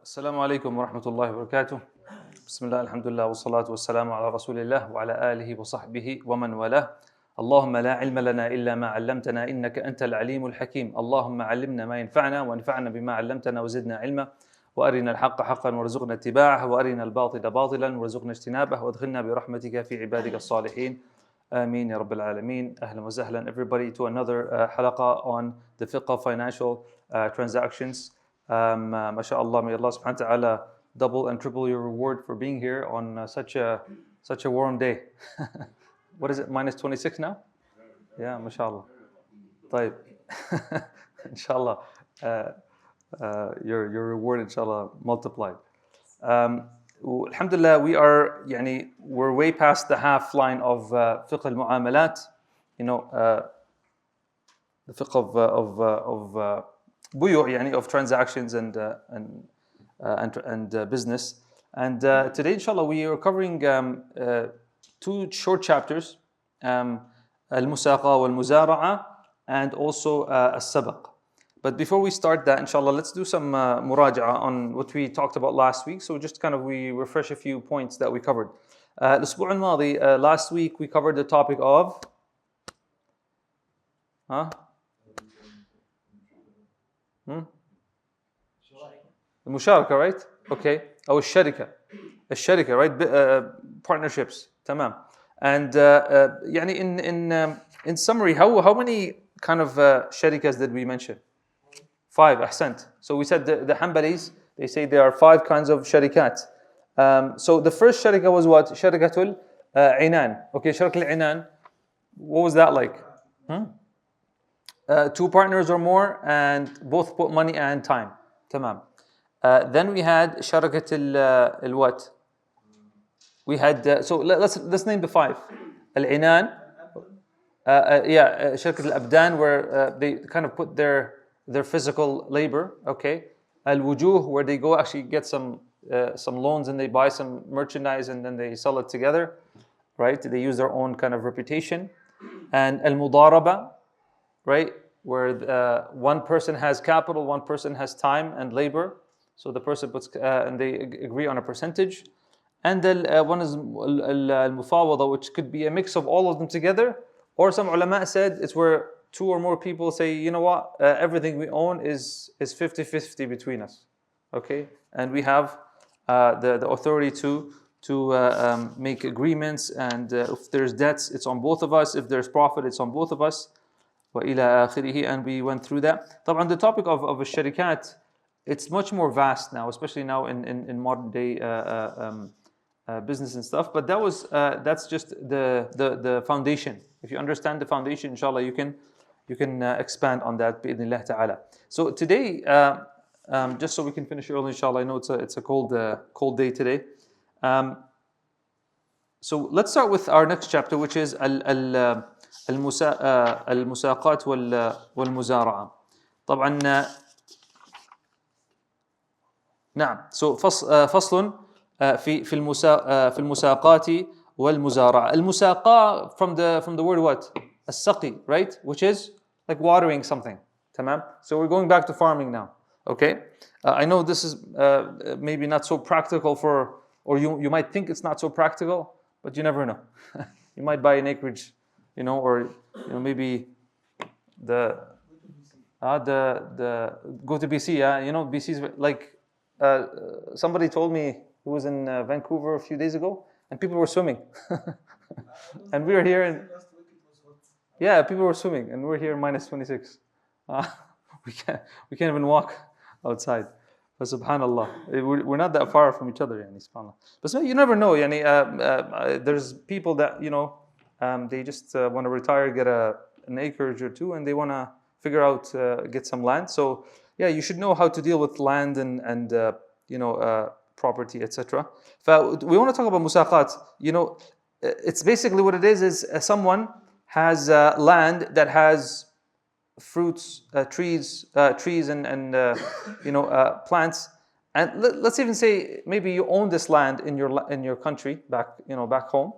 السلام عليكم ورحمة الله وبركاته. بسم الله الحمد لله والصلاة والسلام على رسول الله وعلى آله وصحبه ومن والاه. اللهم لا علم لنا إلا ما علمتنا إنك أنت العليم الحكيم. اللهم علمنا ما ينفعنا وانفعنا بما علمتنا وزدنا علما وأرنا الحق حقا وارزقنا اتباعه وأرنا الباطل باطلا وارزقنا اجتنابه وادخلنا برحمتك في عبادك الصالحين. آمين يا رب العالمين. أهلا وسهلا everybody to another halqa on the Fiqh of Financial Transactions. MashaAllah, may Allah subhanahu wa ta'ala double and triple your reward for being here on such a warm day. What is it, minus 26 now? Yeah, MashaAllah. طيب. Inshallah, your reward inshallah multiplied. Alhamdulillah, we're way past the half line of Fiqh al-Muamalat, the Fiqh of buyu', of transactions and business. And today, inshallah, we are covering two short chapters, al-Musaqa wal-Muzara'a, and also al-Sabaq. But before we start that, inshallah, let's do some muraja'a on what we talked about last week. So just we refresh a few points that we covered. الأسبوع الماضي, last week we covered the topic of المشاركة, right? Okay. أو الشركة, right? Partnerships. تمام. And in summary, how many kind of sharikas did we mention? 5, ahsant. So we said the Hanbalis, they say there are 5 kinds of sharikat. So the first sharika was what? Sharikatul inan. Okay, sharikatul inan. What was that like? 2 partners or more, and both put money and time. Tamam. Then we had sharikatul what? We had so let's name the 5. Al-inan. Shirkat al-abdan, where they kind of put their physical labor, okay. Al-wujuh, where they go actually get some loans and they buy some merchandise and then they sell it together, right? They use their own kind of reputation. And al-mudarabah, right, where one person has capital, one person has time and labor, so the person puts and they agree on a percentage. And then one is al-mufawada, which could be a mix of all of them together. Or some ulama said it's where 2 or more people say, you know what, everything we own is 50-50 between us, okay? And we have the authority to make agreements, and if there's debts, it's on both of us. If there's profit, it's on both of us. وَإِلَى آخِرِهِ, and we went through that. طبعا the topic of a sharikat, it's much more vast now, especially now in modern day business and stuff. But that's just the foundation. If you understand the foundation, inshallah, you can expand on that bi'idhnillah ta'ala. So today, just so we can finish early, inshallah, I know it's a cold day today. So let's start with our next chapter, which is al-musaqat wal-muzara'a. طبعا نعم. So فصل في المساقات والمزارعة. المساقة from the word what? السقي, right? Which is like watering something. تمام? So we're going back to farming now. Okay? I know this is maybe not so practical or you might think it's not so practical, but you never know. You might buy an acreage, or maybe the go to BC, BC is like somebody told me who was in Vancouver a few days ago, and people were swimming. And we were here and people were swimming, and we're here minus 26. We can't even walk outside. But subhanallah, we're not that far from each other, subhanallah. But so you never know, there's people that they just want to retire, get an acreage or 2, and they want to figure out get some land. So you should know how to deal with land and property, etc. We want to talk about musaqat. It's basically what it is someone has land that has fruits, trees and plants. And let's even say maybe you own this land in your country back home,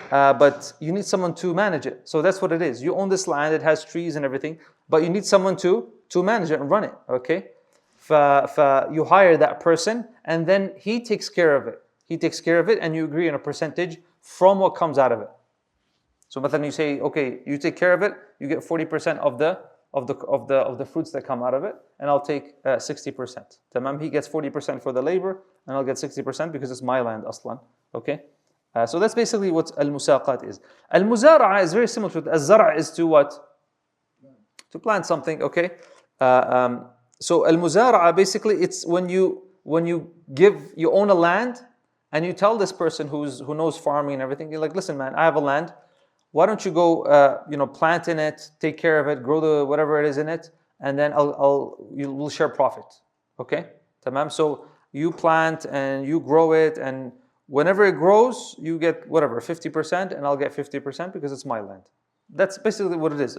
but you need someone to manage it. So that's what it is. You own this land, it has trees and everything, but you need someone to manage it and run it. Okay. you hire that person, and then he takes care of it. He takes care of it, and you agree on a percentage from what comes out of it. So, مثلا you say, okay, you take care of it, you get 40% of the fruits that come out of it, and I'll take 60%. Tamam, he gets 40% for the labor, and I'll get 60% because it's my land, aslan. Okay, so that's basically what al-musaqat is. Al-muzara'a is very similar to al-zara' is to what? To plant something. Okay, so al-muzara'a basically it's when you own a land, and you tell this person who knows farming and everything, you're like, listen, man, I have a land. Why don't you go, plant in it, take care of it, grow the whatever it is in it, and then we'll share profit. Okay, tamam. So you plant and you grow it, and whenever it grows, you get whatever 50%, and I'll get 50% because it's my land. That's basically what it is.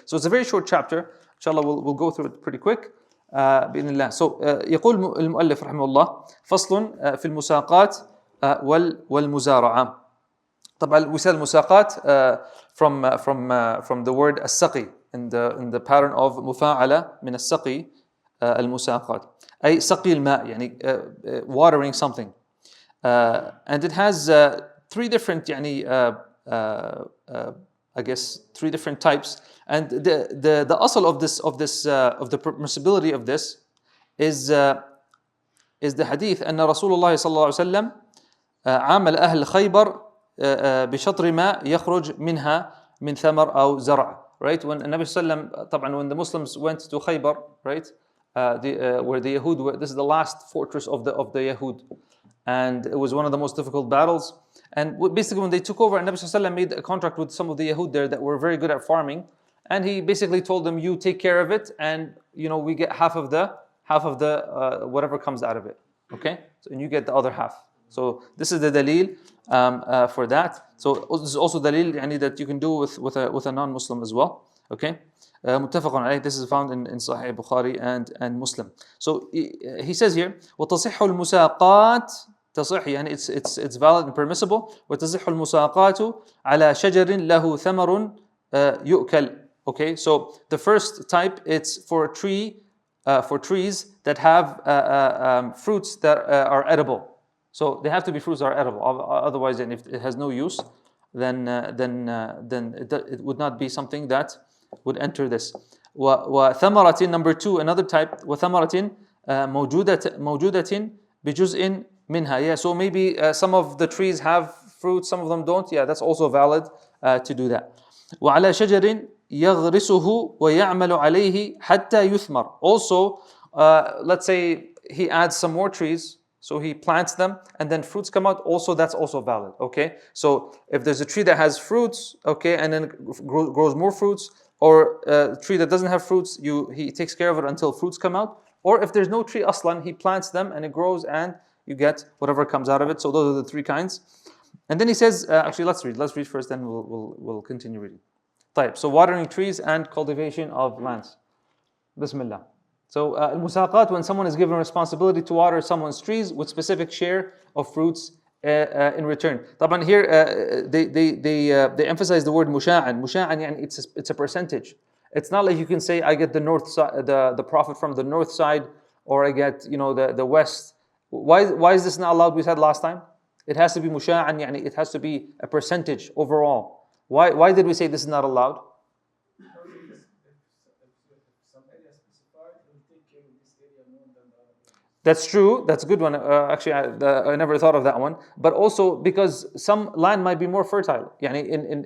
So it's a very short chapter. Inshallah, we'll go through it pretty quick. بإذن الله. So يقول المؤلف رحمه الله فصل في المساقات والمزارعة. طبعا we said مساقات from the word السقي in the pattern of مفاعلة من السقي المساقات أي سقي الماء يعني watering something, and it has three different يعني I guess three different types, and the asl of the permissibility of this is the hadith أن رسول الله صلى الله عليه وسلم عامل أهل خيبر بشطر ما يخرج منها من ثمر أو زرع. Right, when Nabi sallam, طبعا when the Muslims went to Khaybar, right, where the Yahud were, this is the last fortress of the Yahud, and it was one of the most difficult battles. And basically when they took over, Nabi sallam made a contract with some of the Yahud there that were very good at farming, and he basically told them, you take care of it, and we get half of the whatever comes out of it. Okay, so, and you get the other half. So this is the dalil for that. So this is also dalil يعني, that you can do with a non-Muslim as well. Okay, متفق عليه. This is found in Sahih Bukhari and Muslim. So he says here وتصح المساقات تصح يعني it's valid and permissible. وتصح المساقات على شجر له ثمر يؤكل. Okay, so the first type, it's for a tree, for trees that have fruits that are edible. So they have to be fruits that are edible. Otherwise, then if it has no use, then it would not be something that would enter this. وثمرة, number two, another type. وثمرة موجودة بجزء منها. Yeah, so maybe some of the trees have fruits, some of them don't. Yeah, that's also valid to do that. وعلى شجر يغرسه ويعمل عليه حتى يثمر. Also, let's say he adds some more trees. So he plants them and then fruits come out. Also, that's also valid. Okay. So if there's a tree that has fruits, okay, and then grows more fruits, or a tree that doesn't have fruits, he takes care of it until fruits come out. Or if there's no tree aslan, he plants them and it grows and you get whatever comes out of it. So those are the three kinds. And then he says, actually, let's read first, then we'll continue reading. طيب. So watering trees and cultivation of lands. Bismillah. So al-musaqat, when someone is given responsibility to water someone's trees with specific share of fruits in return. طبعا here they emphasize the word musha'an. Musha'an يعني it's a percentage. It's not like you can say I get the north side, the profit from the north side, or I get the west. Why is this not allowed? We said last time it has to be musha'an, يعني it has to be a percentage overall. Why did we say this is not allowed? That's true. That's a good one. Actually, I never thought of that one. But also because some land might be more fertile, يعني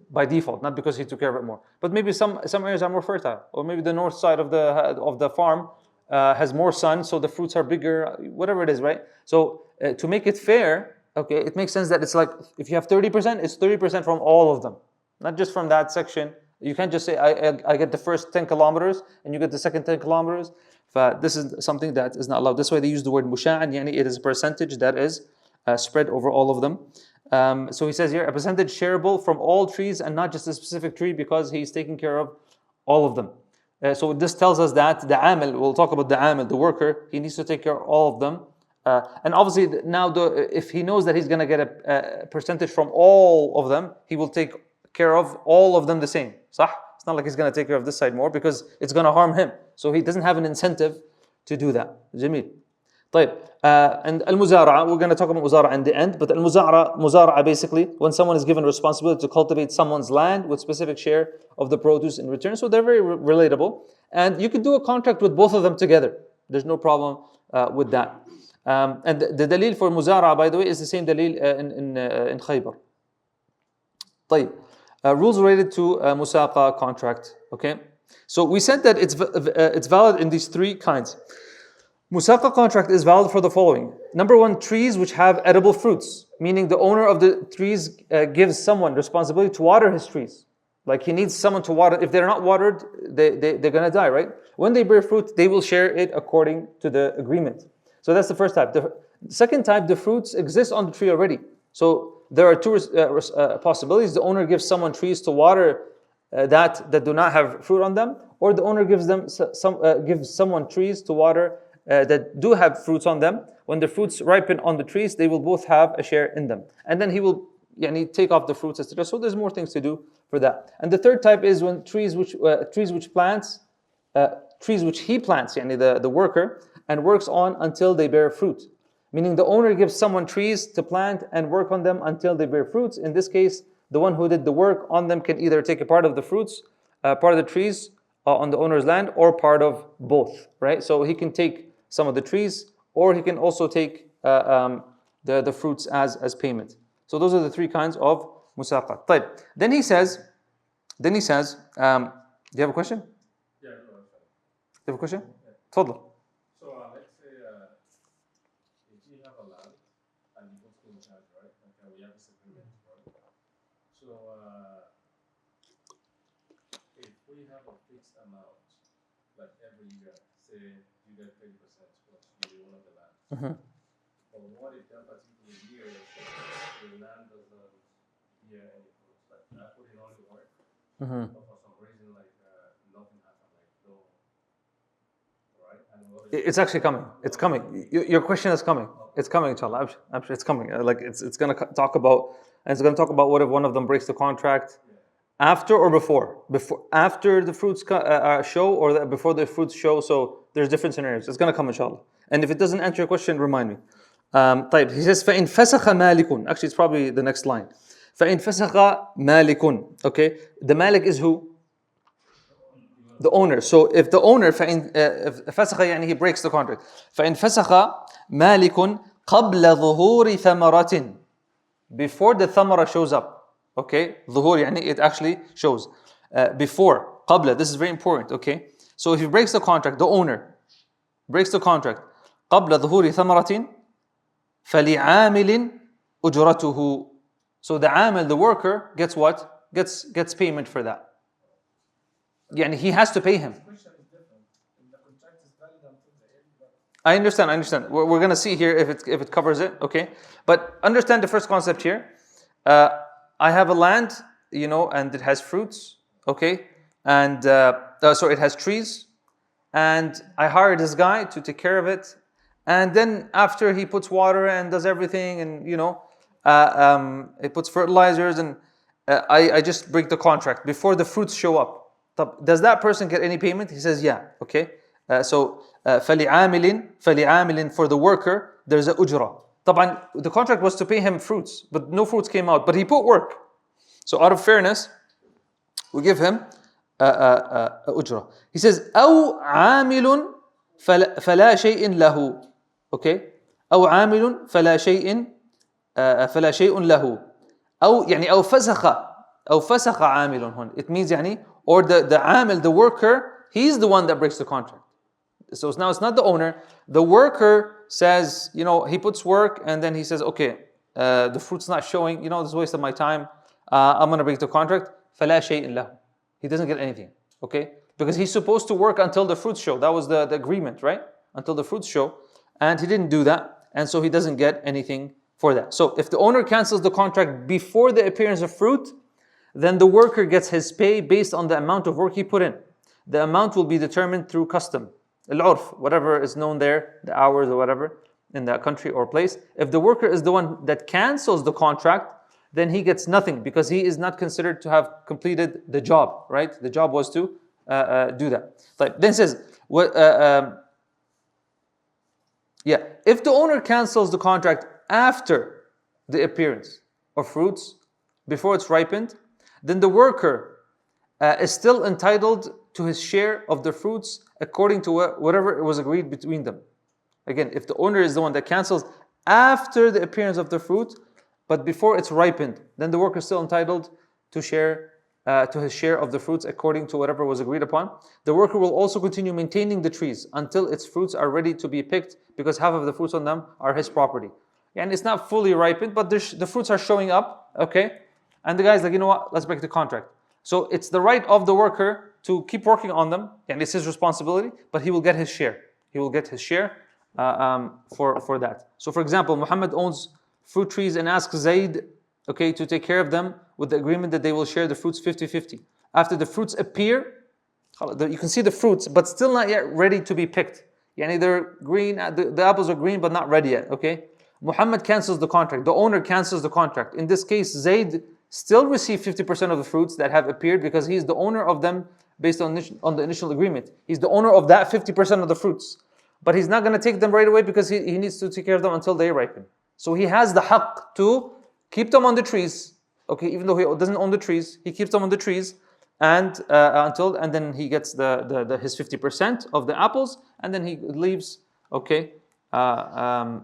by default, not because he took care of it more. But maybe some areas are more fertile, or maybe the north side of the farm has more sun, so the fruits are bigger. Whatever it is, right? So to make it fair, okay, it makes sense that it's like if you have 30%, it's 30% from all of them, not just from that section. You can't just say I get the first 10 kilometers and you get the second 10 kilometers. This is something that is not allowed. That's why they use the word musha'an, yani it is a percentage that is spread over all of them. So he says here, a percentage shareable from all trees and not just a specific tree, because he's taking care of all of them. So this tells us that the amil, we'll talk about the amil, the worker, he needs to take care of all of them. And obviously now if he knows that he's going to get a percentage from all of them, he will take care of all of them the same. صح? It's not like he's going to take care of this side more because it's going to harm him. So he doesn't have an incentive to do that. Jamil. طيب. And al-muzara'a, we're going to talk about muzara'a in the end, but al-muzara'a basically, when someone is given responsibility to cultivate someone's land with specific share of the produce in return. So they're very relatable. And you could do a contract with both of them together. There's no problem with that. And the dalil for muzara'a, by the way, is the same dalil in Khaybar. طيب. Rules related to musaqa contract. Okay. So we said that it's valid in these three kinds. Musaqa contract is valid for the following. Number one, trees which have edible fruits, meaning the owner of the trees gives someone responsibility to water his trees. Like he needs someone to water. If they're not watered, they're going to die, right? When they bear fruit, they will share it according to the agreement. So that's the first type. The second type, the fruits exist on the tree already. So there are two possibilities. The owner gives someone trees to water that do not have fruit on them, or the owner gives someone trees to water that do have fruits on them. When the fruits ripen on the trees, they will both have a share in them. And then he will take off the fruits, etc. So there's more things to do for that. And the third type is when trees which he plants, the worker, and works on until they bear fruit. Meaning the owner gives someone trees to plant and work on them until they bear fruits. In this case, the one who did the work on them can either take a part of the fruits, part of the trees on the owner's land, or part of both, right? So he can take some of the trees, or he can also take the fruits as payment. So those are the three kinds of musaqat. طيب. Then he says, do you have a question? Yeah, no, you have a question? تفضل. So let's say if we have a land and you go to charge, right? Like we have a settlement, right? So if we have a fixed amount, like every year, say you get 30% plus you one of the land. Mm-hmm. But what if that particular year the land doesn't bear any fruits? Like I put in all the work, Mm-hmm. but for some reason like nothing happened, like no. Right? And It's actually coming. It's coming. Your question is coming. It's coming, inshallah. It's coming. Like it's going to talk about, and it's going to talk about what if one of them breaks the contract. After or before? After the fruits show, or before the fruits show? So there's different scenarios. It's going to come, inshallah. And if it doesn't answer your question, remind me. طيب. He says, فَإِنْ فَسَخَ مَالِكٌ. Actually, it's probably the next line. فَإِنْ فَسَخَ مَالِكٌ. Okay. The malik is who? The owner. So if the owner, فَإِنْ فَسَخَ يعني he breaks the contract. فَإِنْ فَسَخَ مَالِكٌ قَبْلَ ظُهُورِ ثَمَرَةٍ. Before the thamara shows up. Okay, ظهور يعني it actually shows. Before, قبل, this is very important, okay? So if he breaks the contract, the owner breaks the contract, قبل ظهور ثمرة فلعامل أجرته. So the amil, the worker, gets what? Gets payment for that. يعني he has to pay him. I understand. We're going to see here if it covers it, okay? But understand the first concept here. I have a land, and it has fruits, okay? And it has trees. And I hired this guy to take care of it. And then after he puts water and does everything, and he puts fertilizers, and I just break the contract before the fruits show up. Does that person get any payment? He says, yeah, okay. فَلِعَامِلٍ for the worker, there's a ujra. طبعا the contract was to pay him fruits, but no fruits came out. But he put work. So out of fairness, we give him ujra. He says, أو عامل فلا شيء له. Okay? أو عامل فلا شيء له. أو يعني أو فسخ عامل هون. It means يعني, or the عامل, the worker, he's the one that breaks the contract. So now it's not the owner. The worker says, he puts work, and then he says, okay, the fruit's not showing, this is a waste of my time. I'm going to break the contract. فَلَا شَيْءٍ لَهُ. He doesn't get anything, okay? Because he's supposed to work until the fruits show. That was the agreement, right? Until the fruits show. And he didn't do that. And so he doesn't get anything for that. So if the owner cancels the contract before the appearance of fruit, then the worker gets his pay based on the amount of work he put in. The amount will be determined through custom. Al-urf, whatever is known there, the hours or whatever, in that country or place. If the worker is the one that cancels the contract, then he gets nothing, because he is not considered to have completed the job, right? The job was to do that. Then it says, Yeah, if the owner cancels the contract after the appearance of fruits, before it's ripened, then the worker is still entitled to his share of the fruits according to whatever was agreed between them. Again, if the owner is the one that cancels after the appearance of the fruit, but before it's ripened, then the worker is still entitled to his share of the fruits according to whatever was agreed upon. The worker will also continue maintaining the trees until its fruits are ready to be picked, because half of the fruits on them are his property. And it's not fully ripened, but the fruits are showing up, okay? And the guy's like, you know what, let's break the contract. So it's the right of the worker to keep working on them, and it's his responsibility, but he will get his share. He will get his share for that. So for example, Muhammad owns fruit trees and asks Zayd, okay, to take care of them with the agreement that they will share the fruits 50-50. After the fruits appear, you can see the fruits, but still not yet ready to be picked. Yani they're green, the apples are green, but not ready yet, okay? Muhammad cancels the contract. The owner cancels the contract. In this case, Zayd still received 50% of the fruits that have appeared because he's the owner of them based on the initial agreement. He's the owner of that 50% of the fruits. But he's not going to take them right away because he needs to take care of them until they ripen. So he has the haqq to keep them on the trees. Okay, even though he doesn't own the trees, he keeps them on the trees and then he gets his 50% of the apples, and then he leaves, okay, that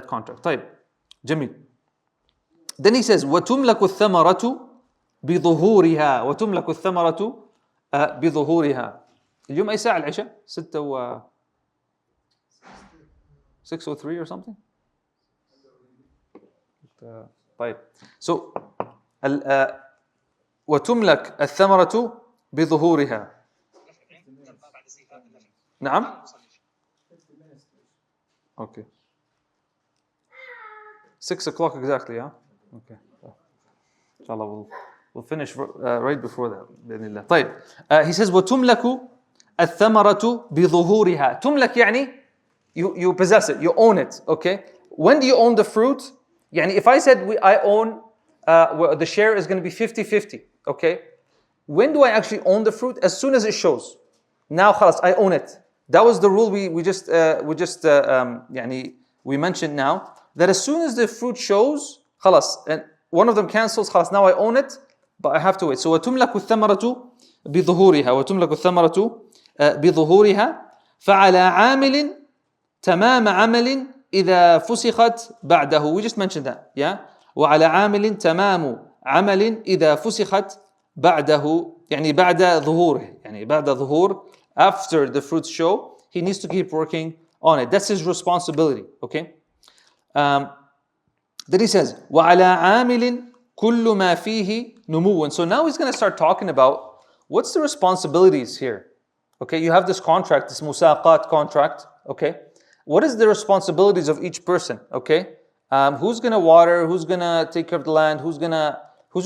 contract. طيب. جميل. Then he says وَتُمْلَكُ الثَّمَرَةُ بِظُهُورِهَا وَتُمْلَكُ الثَّمَرَةُ بِظُهُورِهَا. اليوم أي ساعة العشاء؟ 6:03 or something. طيب. So وتملك الثمرة بظهورها. نعم. Okay. 6 o'clock exactly, yeah? Okay. Inshallah, we'll finish right before that. بإذن الله. طيب. He says وتملك الثمرة بظهورها. تملك يعني you possess it, you own it, okay? When do you own the fruit? Yani if I said I own, the share is going to be 50-50, okay? When do I actually own the fruit? As soon as it shows. Now, khalas, I own it. That was the rule we mentioned now, that as soon as the fruit shows, khalas, and one of them cancels, khalas, now I own it, but I have to wait. So وَتُمْلَكُ الثَّمَرَةُ بِظُهُورِهَا وَتُمْلَكُ الثَّمَرَةُ بِظُهُورِهَا فَعَلَى عَامِلٍ تَمَامَ عَمَلٍ إذا فسخت بعده. We just mentioned that, yeah? وعلى عامل تمام عمل إذا فسخت بعده يعني بعد ظهوره يعني بعد ظهور, after the fruits show, he needs to keep working on it. That's his responsibility, okay? Then he says وعلى عامل كل ما فيه نمو. So now he's going to start talking about what's the responsibilities here. Okay, you have this contract, this musaqat contract, okay? What is the responsibilities of each person? Okay, who's gonna water? Who's gonna take care of the land? Who's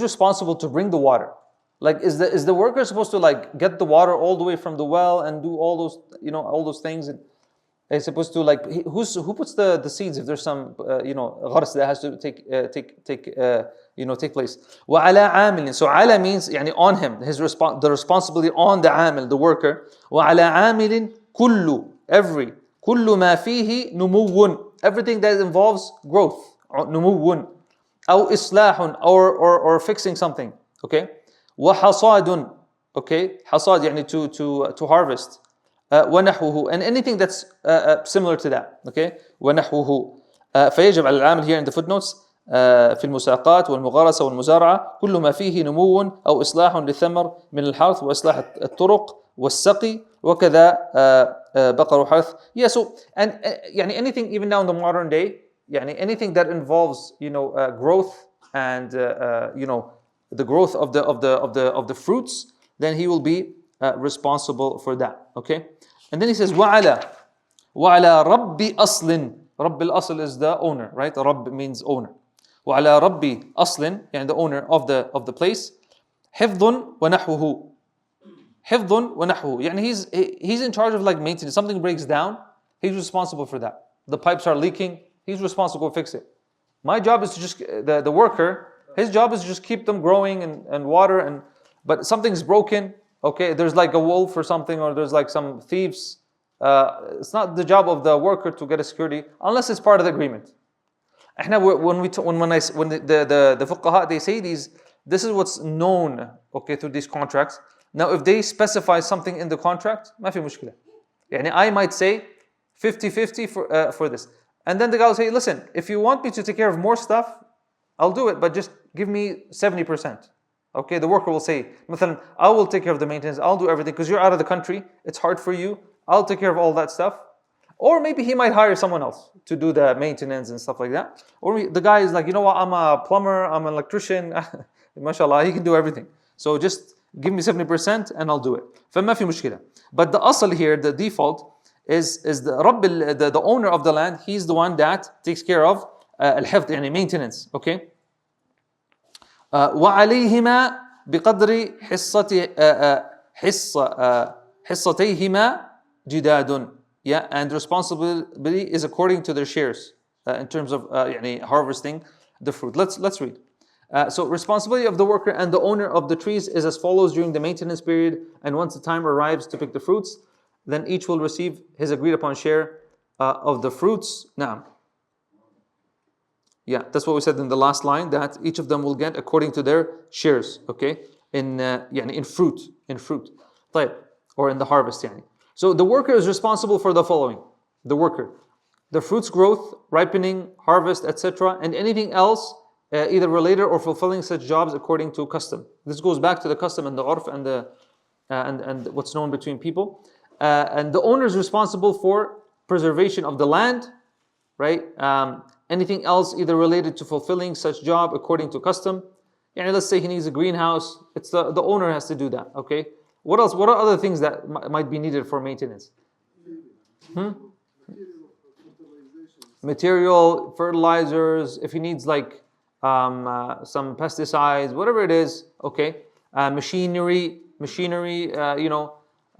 responsible to bring the water? Like, is the worker supposed to like get the water all the way from the well and do all those all those things? And is supposed to like who puts the seeds if there's some غرس that has to take place. وعلى عامل. So على means يعني on him, the responsibility on the عامل, the worker. وعلى عامل كل every. كل ما فيه نمو, everything that involves growth, نمو, أو إصلاح, or fixing something, okay? وحصاد, okay? حصاد يعني to harvest. ونحوه, and anything that's similar to that, okay? ونحوه. فيجب على العامل here in the footnotes في المساقات والمغارسة والمزارعة كل ما فيه نمو أو إصلاح للثمر من الحرث وإصلاح الطرق والسقي وكذا بقر وحرث. Yeah, so and anything even now in the modern day, anything that involves growth and the growth of the fruits, then he will be responsible for that. Okay, and then he says وعلى رب أصل. رب الأصل is the owner, right? رب means owner. وعلى رب أصل, the owner of the place. حفظ ونحوه. حفظ ونحوه. He's in charge of like maintenance. Something breaks down, he's responsible for that. The pipes are leaking, he's responsible to fix it. My job is to just the worker. His job is to just keep them growing and water. But something's broken. Okay, there's like a wolf or something, or there's like some thieves it's not the job of the worker to get a security unless it's part of the agreement. When the fuqaha, they say this is what's known, okay, through these contracts. Now if they specify something in the contract, ما في مشكلة. يعني I might say 50-50 for this. And then the guy will say, listen, if you want me to take care of more stuff, I'll do it, but just give me 70%. Okay, the worker will say, مثلا, I will take care of the maintenance, I'll do everything, because you're out of the country, it's hard for you, I'll take care of all that stuff. Or maybe he might hire someone else to do the maintenance and stuff like that. Or the guy is like, you know what, I'm a plumber, I'm an electrician, mashallah, he can do everything. So just give me 70% and I'll do it. فما في مشكلة. But the asl here, the default, is the owner of the land. He's the one that takes care of الحفظ, يعني maintenance. Okay. وعليهما بقدر حصتيهما جداد. Yeah, and responsibility is according to their shares in terms of يعني harvesting the fruit. Let's read. So responsibility of the worker and the owner of the trees is as follows during the maintenance period, and once the time arrives to pick the fruits, then each will receive his agreed upon share of the fruits. Now, yeah, that's what we said in the last line, that each of them will get according to their shares, okay, in fruit, طيب, or in the harvest. يعني. So the worker is responsible for the following. The worker, the fruit's growth, ripening, harvest, etc., and anything else either related or fulfilling such jobs according to custom. This goes back to the custom and the urf and the and what's known between people. And the owner is responsible for preservation of the land, right? Anything else either related to fulfilling such job according to custom. Yeah, let's say he needs a greenhouse. It's the owner has to do that. Okay. What else? What are other things that might be needed for maintenance? Material, fertilizers. If he needs like some pesticides, whatever it is. Okay. Machinery.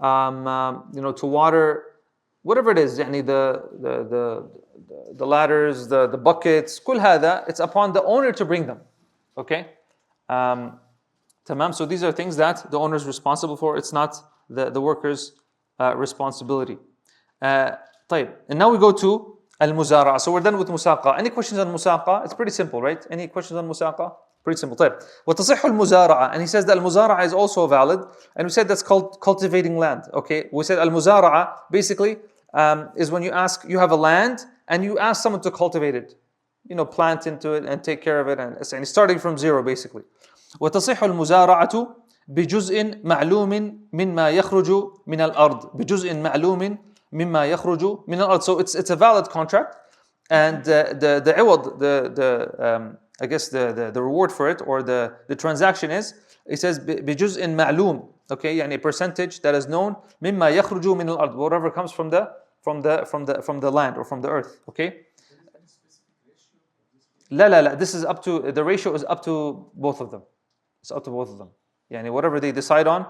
To water, whatever it is, يعني the ladders, the buckets, كل هذا, it's upon the owner to bring them. Okay? So these are things that the owner is responsible for. It's not the worker's responsibility. طيب, and now we go to al-Muzara'a. So we're done with Musaqa. Any questions on Musaqa? It's pretty simple, right? Any questions on Musaqa? Pretty simple. طيب. وتصح المزارعة, and he says that al-Muzara'a is also valid, and we said that's called cultivating land. Okay, we said al-Muzara'a basically is when you have a land and you ask someone to cultivate it, plant into it and take care of it, and starting from zero basically. وتصح المزارعة بجزء معلوم مما يخرج من الأرض. بجزء معلوم مما يخرج من الأرض. So it's a valid contract, and the عوض, I guess the reward for it, or the transaction is, it says بجزء معلوم, okay, يعني a percentage that is known, مما يخرج من الأرض, whatever comes from the land or from the earth. Okay. لا, this is up to, the ratio is up to both of them. It's up to both of them. يعني whatever they decide on,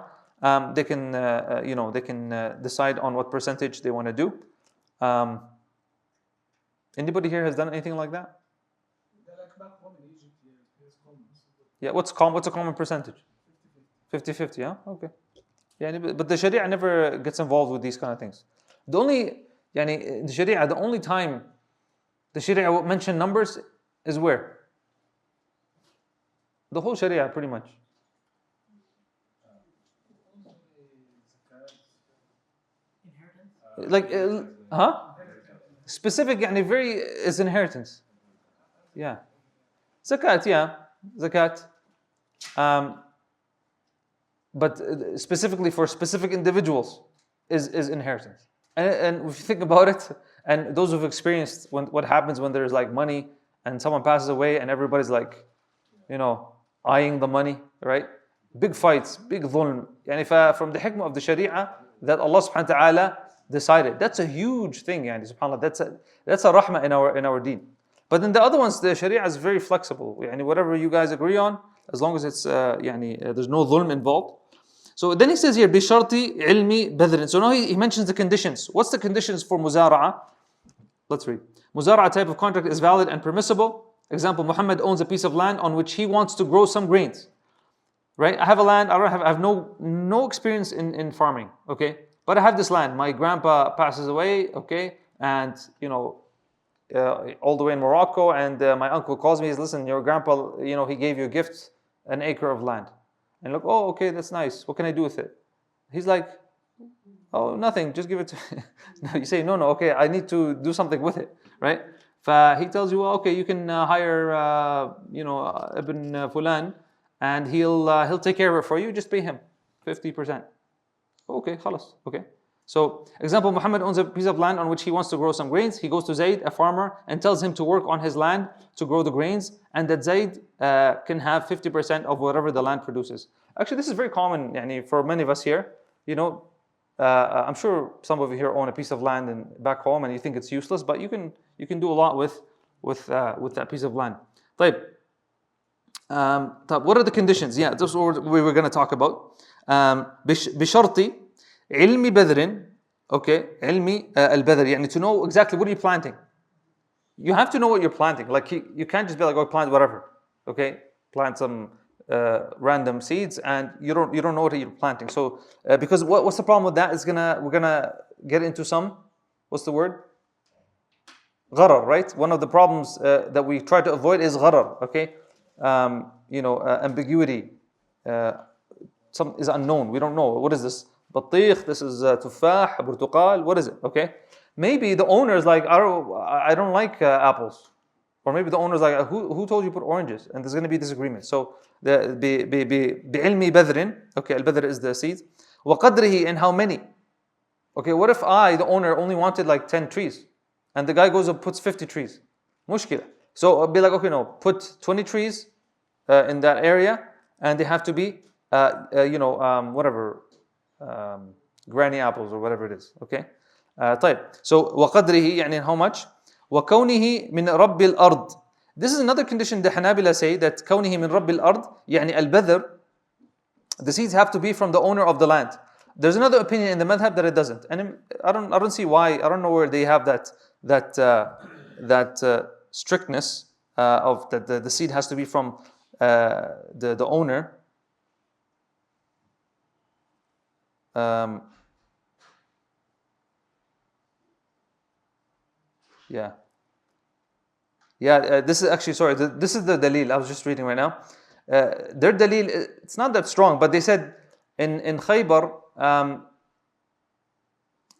they can decide on what percentage they want to do. Anybody here has done anything like that? Yeah, what's a common percentage? 50-50, yeah? Okay. Yeah, but the Sharia never gets involved with these kind of things. The only time the Sharia will mention numbers is where? The whole Sharia, pretty much. Like, specific, very, is inheritance. Yeah. Zakat, yeah. Zakat. But specifically for specific individuals is inheritance. And if you think about it, and those who've experienced what happens when there's like money and someone passes away and everybody's like, eyeing the money, right? Big fights, big dhulm. From the hikmah of the Sharia that Allah subhanahu wa ta'ala decided. That's a huge thing, subhanAllah. That's a rahmah in our deen. But in the other ones, the Sharia is very flexible. Whatever you guys agree on, as long as it's there's no dhulm involved. So then he says here, بِشَرْطِ عِلْمِ بَذْرٍ. So now he mentions the conditions. What's the conditions for Muzara'a? Let's read. Muzara'a type of contract is valid and permissible. Example, Muhammad owns a piece of land on which he wants to grow some grains. Right? I have a land, I have no experience in farming. Okay? but I have this land. My grandpa passes away, okay, and all the way in Morocco, and my uncle calls me. He says, "Listen, your grandpa, he gave you a gift, an acre of land." And look, oh, okay, that's nice. What can I do with it? He's like, oh, nothing. Just give it to me. No, you say, no, okay, I need to do something with it, right? He tells you, well, okay, you can hire, Ibn Fulan, and he'll take care of it for you. Just pay him 50%. Okay, khalas. Okay. So, example, Muhammad owns a piece of land on which he wants to grow some grains. He goes to Zayd, a farmer, and tells him to work on his land to grow the grains, and that Zayd can have 50% of whatever the land produces. Actually, this is very common for many of us here. I'm sure some of you here own a piece of land back home, and you think it's useless, but you can do a lot with that piece of land. طيب. What are the conditions? Yeah, this is what we were going to talk about. بشرط علم بذر. Okay, علمي البذر, يعني to know exactly what are you planting. You have to know what you're planting. Like you can't just be like, oh, plant whatever. Okay, plant some random seeds, and you don't know what you're planting. So because what's the problem with that is we're gonna get into some, what's the word? Gharar, right? One of the problems that we try to avoid is gharar. Okay, ambiguity. Some is unknown. We don't know. What is this? Batikh, this is tufah, burtuqal. What is it? Okay, maybe the owner is like, I don't like apples. Or maybe the owner's like, who told you to put oranges? And there's going to be disagreement. So بعلم بذر, okay, al-badr is the seed. وقدره, and how many? Okay, what if the owner, only wanted like 10 trees, and the guy goes and puts 50 trees? Mushkila. So I'll be like, okay, no, put 20 trees in that area, and they have to be, granny apples or whatever it is. Okay. طيب. So وقدره, يعني how much? وكونه من رب الأرض. This is another condition the Hanabila say, that كونه من رب الأرض, يعني البذر, the seeds have to be from the owner of the land. There's another opinion in the madhab that it doesn't, and I don't see why. I don't know where they have that strictness of that the seed has to be from the owner. This is actually, sorry, this is the dalil I was just reading right now. Their dalil, it's not that strong, but they said in Khaybar,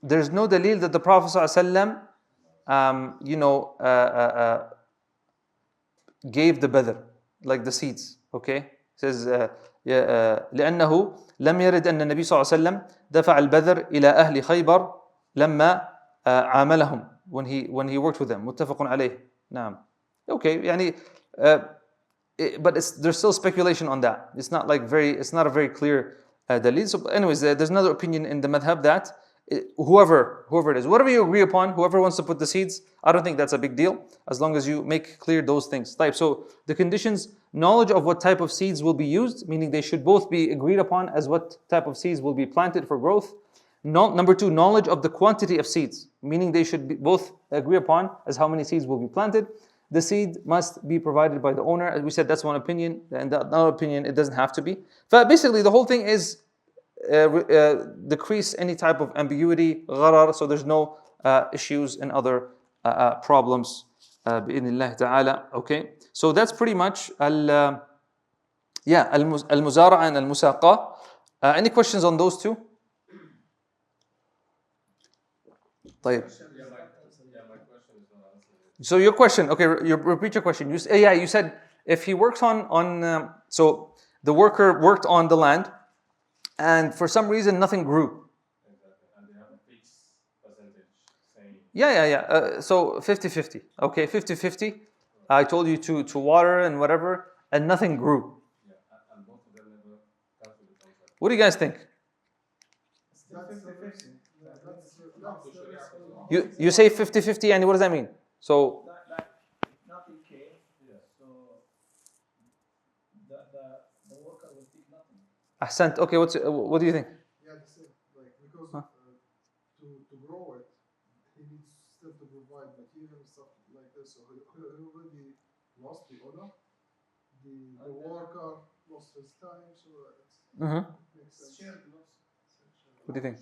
there's no dalil that the Prophet ﷺ, gave the badr, like the seeds. Okay, it says لأنه لم يرد أن النبي صلى الله عليه وسلم دفع البذر إلى أهل خيبر لما عاملهم, when he worked with them. متفق عليه. نعم. Okay, but there's still speculation on that. It's not a very clear dalil. So anyways, there's another opinion in the madhab that whoever it is, whatever you agree upon, whoever wants to put the seeds, I don't think that's a big deal, as long as you make clear those things. So the conditions: knowledge of what type of seeds will be used, meaning they should both be agreed upon as what type of seeds will be planted for growth. Number two, knowledge of the quantity of seeds, meaning they should both agree upon as how many seeds will be planted. The seed must be provided by the owner. As we said, that's one opinion, and the other opinion, it doesn't have to be. But basically, the whole thing is decrease any type of ambiguity, gharar, so there's no issues and other problems, bi'idhnillah ta'ala. Okay, so that's pretty much al-muzara'a and al-musaqa. Any questions on those two? طيب. My question is not answered. So your question, okay, repeat your question. You said if he works on so the worker worked on the land, and for some reason nothing grew. Exactly, and they have a fixed percentage saying. So 50-50. Okay, 50-50. I told you to water and whatever, and nothing grew. Yeah, and both of them never cancel the contract. What do you guys think? You say 50-50, and what does that mean? So like nothing came. Yeah. So the worker will take nothing. Ahsant. Okay, what do you think? Yeah, the same. Like because to grow it, he needs still to provide material and stuff like this. So he already lost the owner. The worker lost his time. So it's makes sense. What do you think?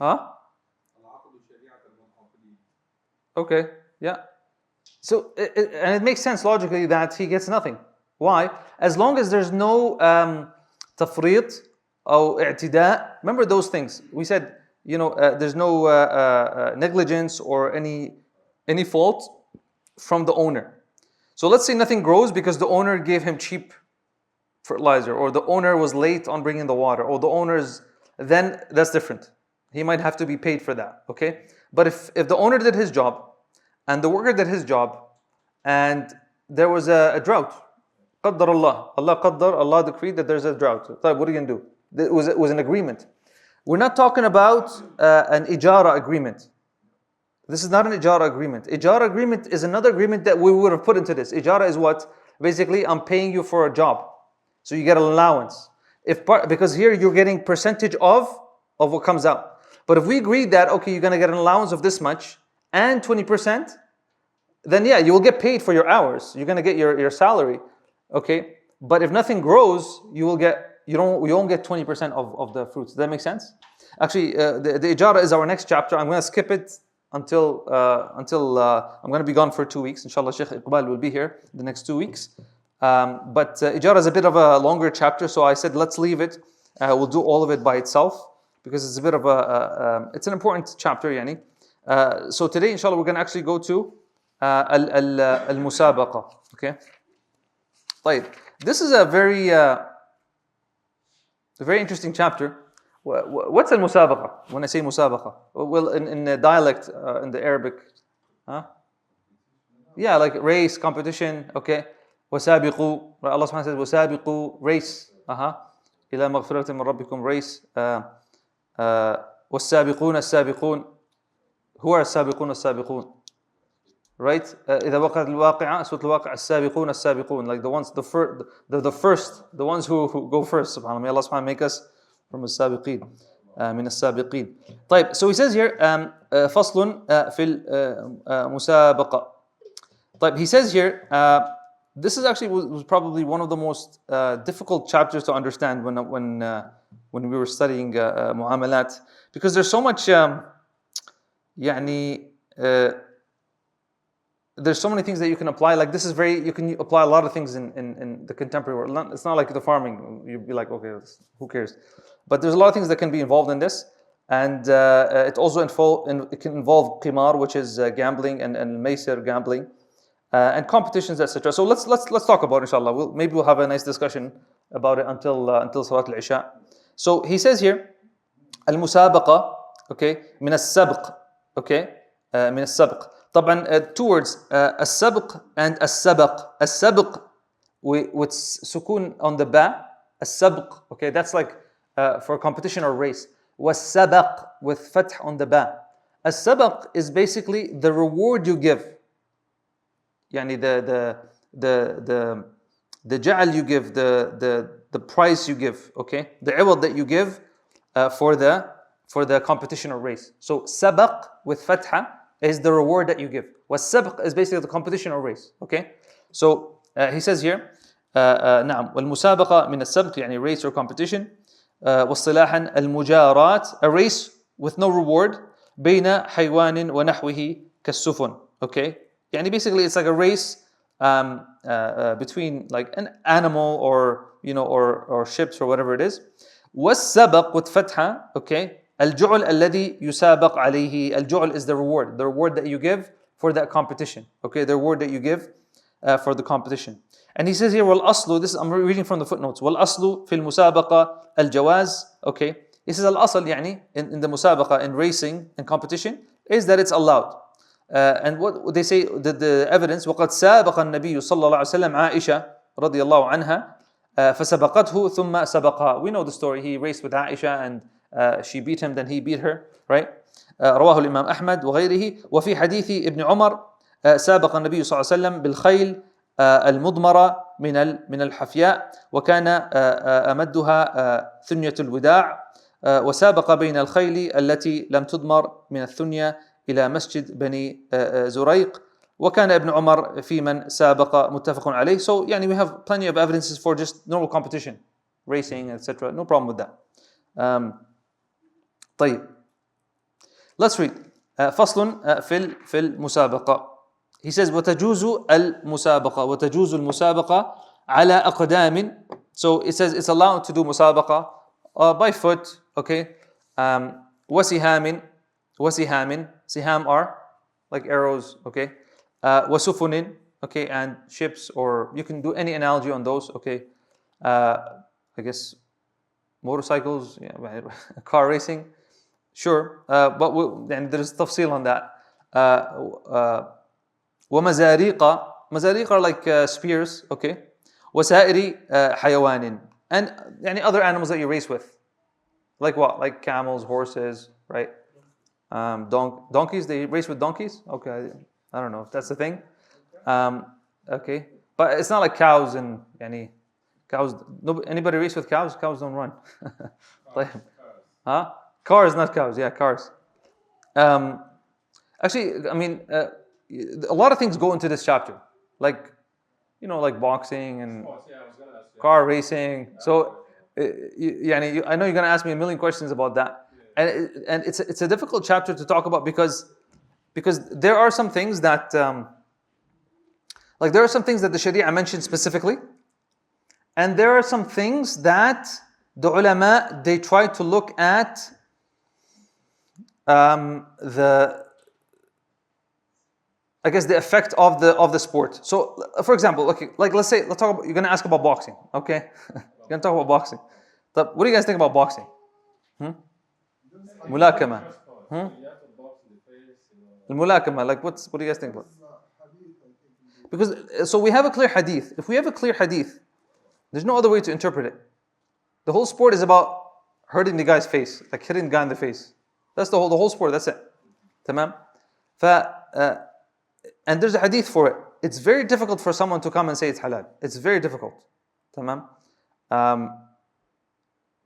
Huh? Okay, yeah. So, and it makes sense logically that he gets nothing. Why? As long as there's no tafrit or i'tida. Remember those things. We said, there's no negligence or any fault from the owner. So let's say nothing grows because the owner gave him cheap fertilizer, or the owner was late on bringing the water, or the owner's, then that's different. He might have to be paid for that, okay? But if the owner did his job, and the worker did his job, and there was a drought, qaddar Allah decreed that there's a drought. What are you going to do? It was an agreement. We're not talking about an ijara agreement. This is not an ijara agreement. Ijara agreement is another agreement that we would have put into this. Ijara is what? Basically, I'm paying you for a job. So you get an allowance. Because here you're getting percentage of what comes out. But if we agreed that, okay, you're going to get an allowance of this much and 20%, then yeah, you will get paid for your hours. You're going to get your salary. Okay? But if nothing grows, you won't get 20% of the fruits. Does that make sense? Actually, the Ijara is our next chapter. I'm going to skip it until I'm going to be gone for 2 weeks. Inshallah, Sheikh Iqbal will be here the next 2 weeks. But Ijara is a bit of a longer chapter, so I said let's leave it. We'll do all of it by itself because it's a bit of it's an important chapter, yani. So today, inshallah, we're going to actually go to al-Musabaqa. Okay. طيب. This is a very interesting chapter. What's al-Musabaqa? When I say Musabaqa, well, in the dialect, in the Arabic, yeah, like race, competition. Okay. وسابقوا, Allah subhanahu wa ta'ala says وسابقوا, race, إلى مغفرة من ربكم, race, والسابقون السابقون. Who are السابقون السابقون? Right? إذا وقعت الواقعة, سورة الواقعة, السابقون السابقون, like the ones, the first, the ones who go first. Subhanallah, may Allah subhanahu make us from السابقين, من السابقين. طيب, so he says here فصل في المسابقة. طيب, he says here this is actually was probably one of the most difficult chapters to understand when we were studying Muamalat, because there's so much there's so many things that you can apply. Like this is you can apply a lot of things in the contemporary world. It's not like the farming. You'd be like, okay, who cares? But there's a lot of things that can be involved in this, and it also it can involve qimar, which is gambling, and maysir, gambling. And competitions, etc. So let's talk about it, inshallah. Maybe we'll have a nice discussion about it until Salat al-Isha. So he says here, al-musabaqa, okay, min as-sabq, okay, min as-sabq. طبعا two words, as-sabq and as-sabaq. As-sabq with sukun on the ba, as-sabq, okay, that's like for competition or race. Was-sabaq with fath on the ba. As-sabaq is basically the reward you give. Yani the ja'al you give, the price you give, okay? The iwad that you give for the competition or race. So sabaq with fatha is the reward that you give. Was-sabq is basically the competition or race, okay? So he says here, نعم والمسابقة من السبق يعني race or competition. واصطلاحا المجارات, a race with no reward, بين حيوان ونحوه كالسفن, okay? Yani basically it's like a race between like an animal or ships or whatever it is. والسبق with fatha, okay? الجعل الذي يسابق عليه. الجعل is the reward that you give for that competition, okay? The reward that you give for the competition. And he says here, والأصل, this is, I'm reading from the footnotes, والأصل في المسابقة الجواز, okay? He says al-asl يعني in the musabaqa, in racing and competition, is that it's allowed. And what they say, the evidence, وقد سابق النبي صلى الله عليه وسلم عائشة رضي الله عنها فسبقته ثم سبقها. We know the story. He raced with Aisha and she beat him, then he beat her, right? رواه الإمام أحمد وغيره. وفي حديث ابن عمر سابق النبي صلى الله عليه وسلم بالخيل المضمرة من الحفياء وكان أمدها ثنية الوداع وسابق بين الخيل التي لم تضمر من الثنية إلى مسجد بني زريق وكان ابن عمر في من سابق متفق عليه. So يعني we have plenty of evidences for just normal competition, racing, etc. No problem with that. طيب. Let's read. فصل في المسابقة. He says وتجوز المسابقة وتجوز المسابقة على أقدام. So it says it's allowed to do مسابقة by foot, okay. وسهام سهام are like arrows, okay. وسفن, okay, and ships, or you can do any analogy on those, okay. I guess motorcycles, yeah, car racing, sure, but and there's tafsil on that. ومزاريق, مزاريق are like spears, okay. وسائر حيوان, and any other animals that you race with, like what, like camels, horses, right. Donkeys, they race with donkeys, okay. I don't know if that's the thing, okay, but it's not like cows and any cows. Anybody race with cows? Cows don't run. Huh? Cars, not cows. Yeah, cars. Actually, I mean, a lot of things go into this chapter, like, like boxing and car racing. So, I know you're gonna ask me a million questions about that, and it's a difficult chapter to talk about because there are some things that there are some things that the Sharia mentioned specifically, and there are some things that the ulama, they try to look at the effect of the sport. So, for example, okay, like let's talk about, you're going to ask about boxing, okay? You're going to talk about boxing. But what do you guys think about boxing? Mulakama. Mulakama, like what do you guys think about? Because so we have a clear hadith. If we have a clear hadith, there's no other way to interpret it. The whole sport is about hurting the guy's face, like hitting the guy in the face. That's the whole sport. That's it. Tamam. And there's a hadith for it. It's very difficult for someone to come and say it's halal. It's very difficult. Tamam.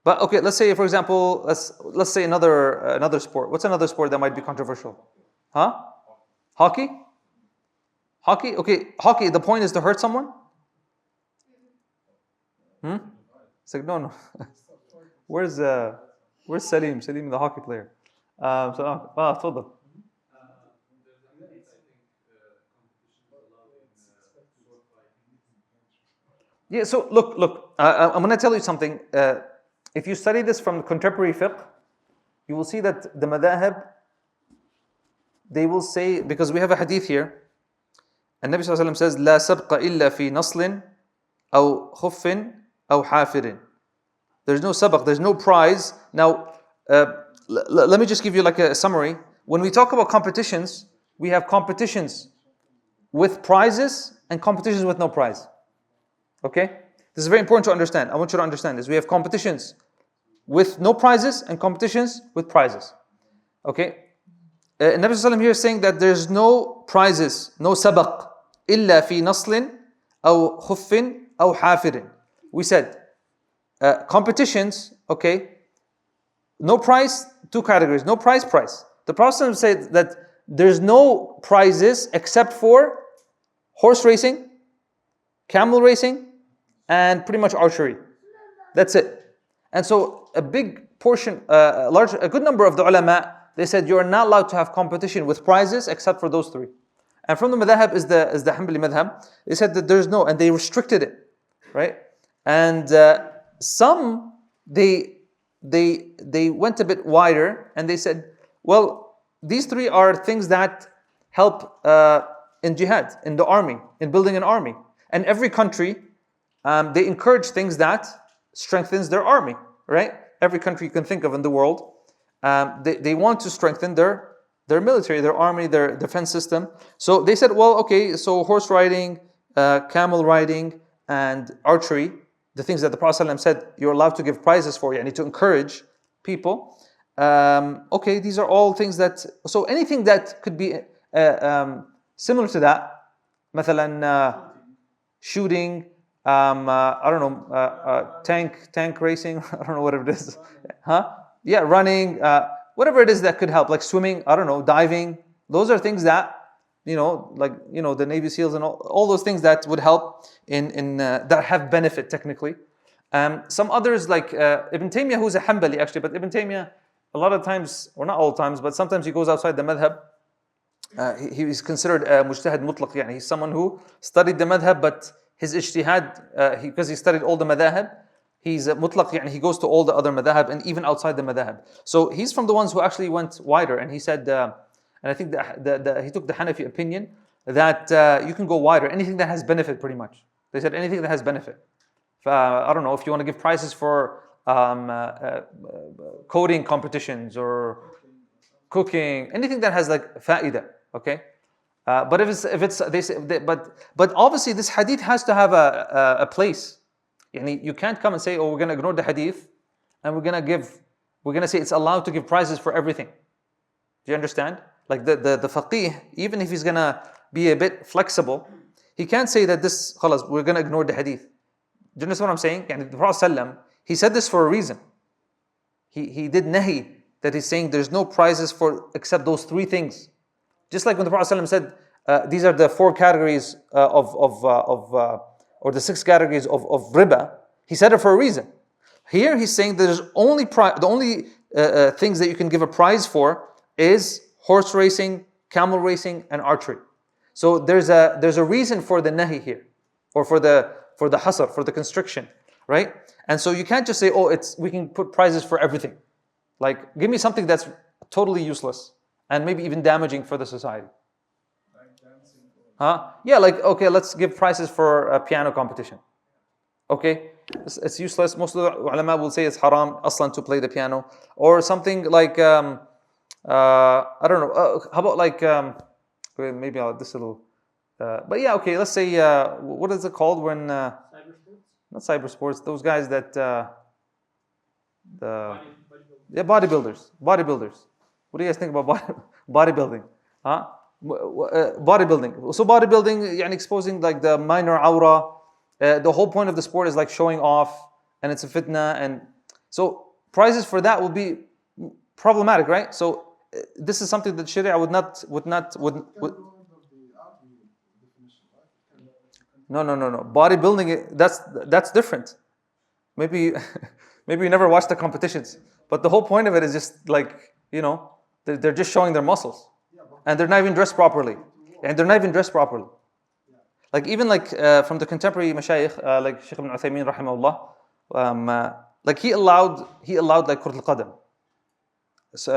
But okay, let's say, for example, let's say another sport. What's another sport that might be controversial? Huh? Hockey? Hockey? Okay, hockey, the point is to hurt someone? It's like, no. Where's Salim? Salim, the hockey player. تفضل. Yeah, so look, I'm going to tell you something. If you study this from contemporary fiqh, you will see that the madhahib, they will say, because we have a hadith here, and Nabi Sallallahu Alaihi Wasallam says, لا سبق إلا في نصل أو خف أو حافر. There's no sabaq, there's no prize. Now, let me just give you like a summary. When we talk about competitions, we have competitions with prizes and competitions with no prize. Okay? This is very important to understand. I want you to understand this. We have competitions with no prizes and competitions with prizes. Okay? Nabi Sallallahu Alaihi Wasallam here is saying that there's no prizes, no sabaq, إلا في نصل أو خف أو حافر. We said, competitions, okay, no prize, two categories, no prize. The Prophet said that there's no prizes except for horse racing, camel racing, and pretty much archery. That's it. And so a big portion, a good number of the ulama, they said you are not allowed to have competition with prizes except for those three. And from the madhab is the Hanbali madhab. They said that there's no, and they restricted it, right? And some they went a bit wider, and they said, well, these three are things that help in jihad, in the army, in building an army. And every country, they encourage things that strengthens their army, right? Every country you can think of in the world, they want to strengthen their military, their army, their defense system. So they said, well, okay, so horse riding, camel riding, and archery, the things that the Prophet ﷺ said you're allowed to give prizes for, you need to encourage people. Okay, these are all things that, so anything that could be similar to that, مثلا shooting, I don't know, tank racing, I don't know what it is, yeah, running, whatever it is that could help, like swimming, I don't know, diving. Those are things that, the Navy SEALs and all those things that would help in that have benefit technically. Some others like Ibn Taymiyyah, who's a Hanbali actually, but Ibn Taymiyyah, a lot of times, or not all times, but sometimes he goes outside the madhab. He's considered mujtahid mutlaq, yani he's someone who studied the madhab, but his ijtihad, because he studied all the madhab, he's mutlaq, yani he goes to all the other madhab and even outside the madhab. So he's from the ones who actually went wider, and he said, and I think he took the Hanafi opinion that you can go wider, anything that has benefit pretty much. They said anything that has benefit. I don't know if you want to give prizes for coding competitions or cooking, anything that has like fa'idah, okay? But if it's they say, but obviously this hadith has to have a place. You can't come and say, oh, we're going to ignore the hadith and we're going to say it's allowed to give prizes for everything. Do you understand? Like the faqih, even if he's going to be a bit flexible, he can't say that this, khalas, we're going to ignore the hadith. Do you understand what I'm saying? The Prophet ﷺ, he said this for a reason. He did nahi, that he's saying there's no prizes for except those three things. Just like when the Prophet ﷺ said, these are the four categories or the six categories of riba, he said it for a reason. Here he's saying there's only the only things that you can give a prize for is horse racing, camel racing, and archery. So there's a reason for the nahi here, or for the hasar, for the constriction, right? And so you can't just say, oh, we can put prizes for everything. Like, give me something that's totally useless and maybe even damaging for the society. Huh? Yeah, like, okay, let's give prizes for a piano competition. Okay, it's useless. Most of the ulama will say it's haram aslan to play the piano, or something like I don't know. How about like maybe this little. But yeah, okay. Let's say what is it called when Cyber sports? not cyber sports? Those guys that bodybuilders. What do you guys think about bodybuilding? Huh? Bodybuilding. So bodybuilding, exposing like the minor aura. The whole point of the sport is like showing off, and it's a fitna, and so prizes for that will be problematic, right? So this is something that Sharia would not. No. Bodybuilding, that's different. Maybe you never watched the competitions, but the whole point of it is just like they're just showing their muscles, and they're not even dressed properly, Like even from the contemporary mashayikh, like Sheikh ibn Uthaymeen rahimahullah, like he allowed like Kurat al-Qadam,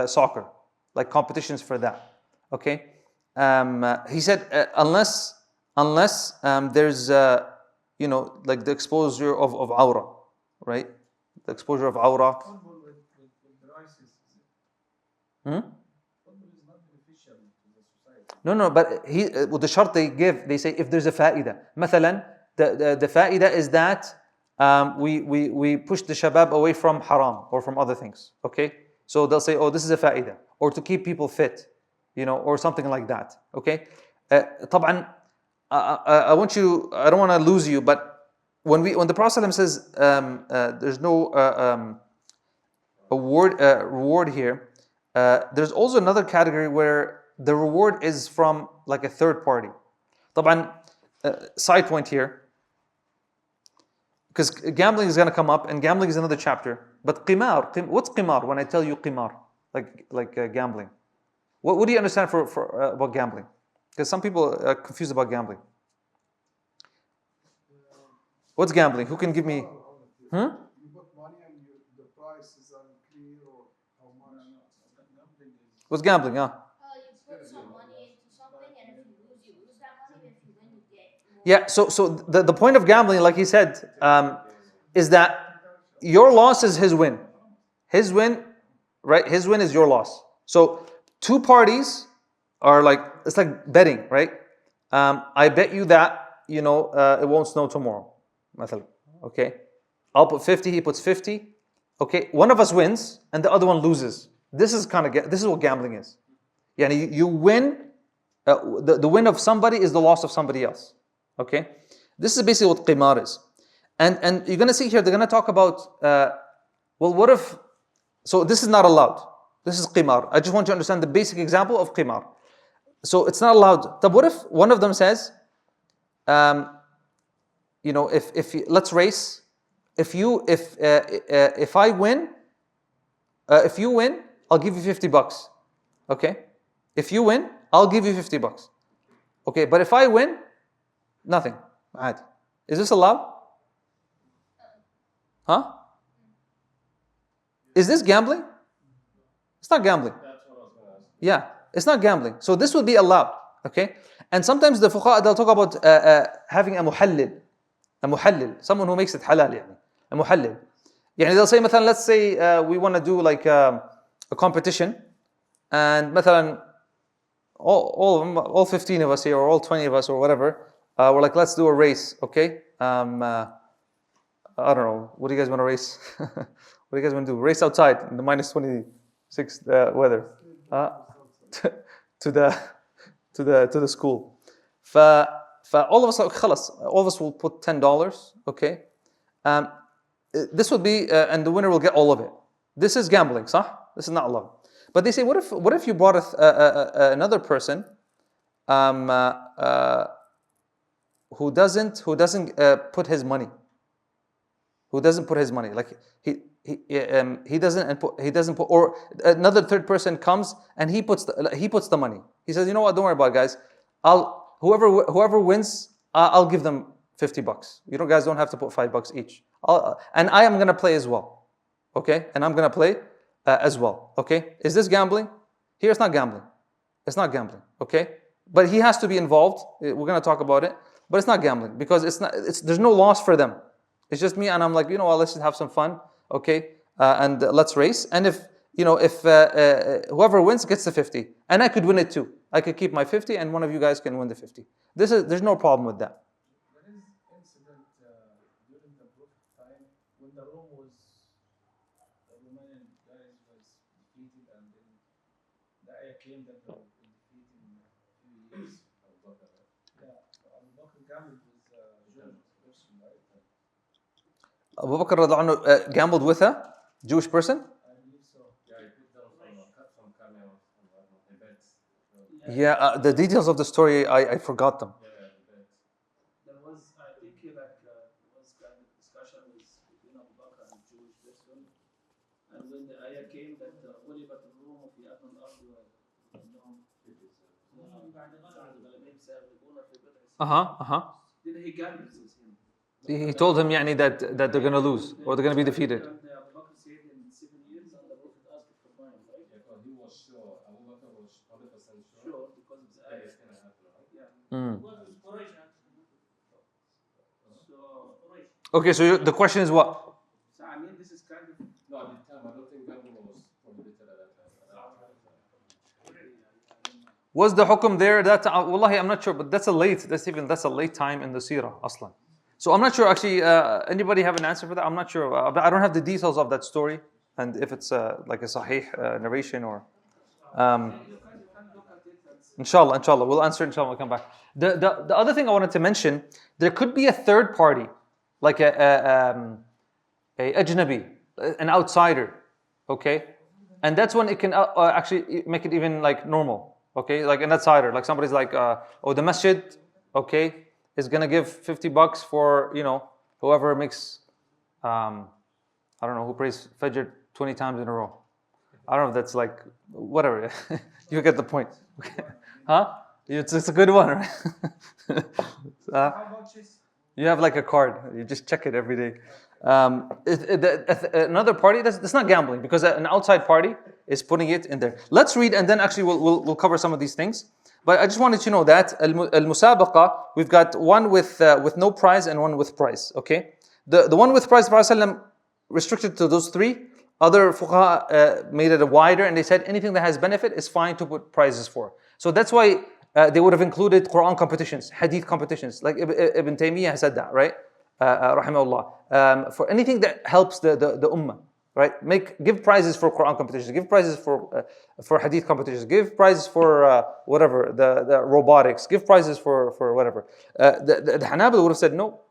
soccer, like competitions for that. Okay, he said unless there's like the exposure of aura, right? The exposure of aura. No, but with the shart they say if there's a fa'ida. Mathalan, the fa'ida is that we push the shabab away from haram or from other things. Okay? So they'll say, oh, this is a fa'ida. Or to keep people fit, or something like that. Okay? طبعا, I don't want to lose you, but when the Prophet ﷺ says there's no reward here, there's also another category where the reward is from like a third party. طبعا, side point here, because gambling is going to come up, and gambling is another chapter. But qimar, what's qimar? When I tell you qimar, like gambling, what do you understand for about gambling? Because some people are confused about gambling. What's gambling? Who can give me? You put money and the price is unclear or how much. What's gambling? You put some money into something, and if you lose, you lose that money. If you win, you get more. Yeah. So the point of gambling, like he said, is that your loss is his win. His win, right? His win is your loss. So two parties are like, it's like betting, right? I bet you that it won't snow tomorrow. Okay, I'll put 50. He puts 50. Okay, one of us wins and the other one loses. This is what gambling is. Yeah, you win. The win of somebody is the loss of somebody else. Okay, this is basically what qimar is. And you're gonna see here they're gonna talk about what if? So this is not allowed. This is qimar. I just want you to understand the basic example of qimar. So it's not allowed. But what if one of them says, if let's race. If I win, if you win, I'll give you $50. Okay? If you win, I'll give you $50. Okay, but if I win, nothing. عادي. Is this allowed? Huh? Is this gambling? It's not gambling. That's what I was going to ask. Yeah, it's not gambling. So this would be allowed. Okay? And sometimes the fuqaha, they'll talk about having a muhallil, someone who makes it halal يعني. A muhallil. يعني they'll say مثلا, let's say we want to do like a competition, and مثلا all 15 of us here, or all 20 of us, or whatever, we're like, let's do a race, okay? I don't know, what do you guys want to race? What do you guys want to do? Race outside in the minus 26 weather to the school. All of us, خلاص, all of us will put $10, okay? This would be, and the winner will get all of it. This is gambling, صح? This is not allowed. But they say, what if you brought another person who doesn't put his money? Who doesn't put his money? Like he doesn't put, or another third person comes and he puts the money. He says, you know what? Don't worry about it, guys. Whoever wins, I'll give them $50. You guys don't have to put $5 each. And I am going to play as well. Okay? And I'm going to play as well. Okay? Is this gambling? Here it's not gambling. It's not gambling. Okay? But he has to be involved. We're going to talk about it. But it's not gambling because there's no loss for them. It's just me and I'm like, let's just have some fun. Okay? And let's race. And if whoever wins gets the 50. And I could win it too. I could keep my 50 and one of you guys can win the 50. There's no problem with that. There is incident during the Prophet time when the Romanian guys was defeated, and then the ayah came that they will defeat in a few years. Yeah, Abu Bakr gambled with Jewish person, right? Abu Bakr radiallahu anhu gambled with a Jewish person? I believe so. Yeah, he put down some camels and bets. Yeah, the details of the story, I forgot them. Yeah, bets. There was, I think, there was kind of discussion between Abu Bakr and Jewish person, and when the ayah came that غلبت الروم في أدنى الأرض وإنهم بعد غلبهم سيغلبون في بضع سنين. Then he gambled with him. He told him يعني that they're going to lose or they're going to be defeated. And Abu Bakr said in 7 years, and the Prophet asked for 9, right? Yeah, because he was sure, Abu Bakr was 100% Sure, because of the that ayah. it's going to happen, right? Yeah. Okay, so the question is what? So I mean, this is kind of. No, at the time, I don't think gambling was prohibited at that time. Was the hukum there that wallahi I'm not sure, but that's a late time in the seerah aslan. So I'm not sure actually. Anybody have an answer for that? I'm not sure. I don't have the details of that story, and if it's like a sahih narration or. Inshallah, we'll answer. Inshallah, we'll come back. The other thing I wanted to mention, there could be a third party, like a ajnabi, an outsider, okay, and that's when it can actually make it even like normal. Okay, like an outsider, like somebody's like, the masjid, okay, is gonna give $50 for whoever makes, I don't know, who prays Fajr 20 times in a row. I don't know if that's like whatever. You get the point. Okay. Huh? It's a good one, right? How about this? You have like a card. You just check it every day. Another party, that's not gambling because an outside party is putting it in there. Let's read and then actually we'll cover some of these things. But I just wanted to know that al-musabaqa, we've got one with no prize and one with prize. Okay, the one with prize, Prophet restricted to those three. Other fuqaha made it wider and they said anything that has benefit is fine to put prizes for. So that's why they would have included Quran competitions, hadith competitions, like Ibn Taymiyyah has said that, right? Rahimahullah. For anything that helps the ummah, right? Give prizes for Quran competitions, give prizes for hadith competitions, give prizes for whatever, the robotics, give prizes for whatever. The Hanabila would have said no,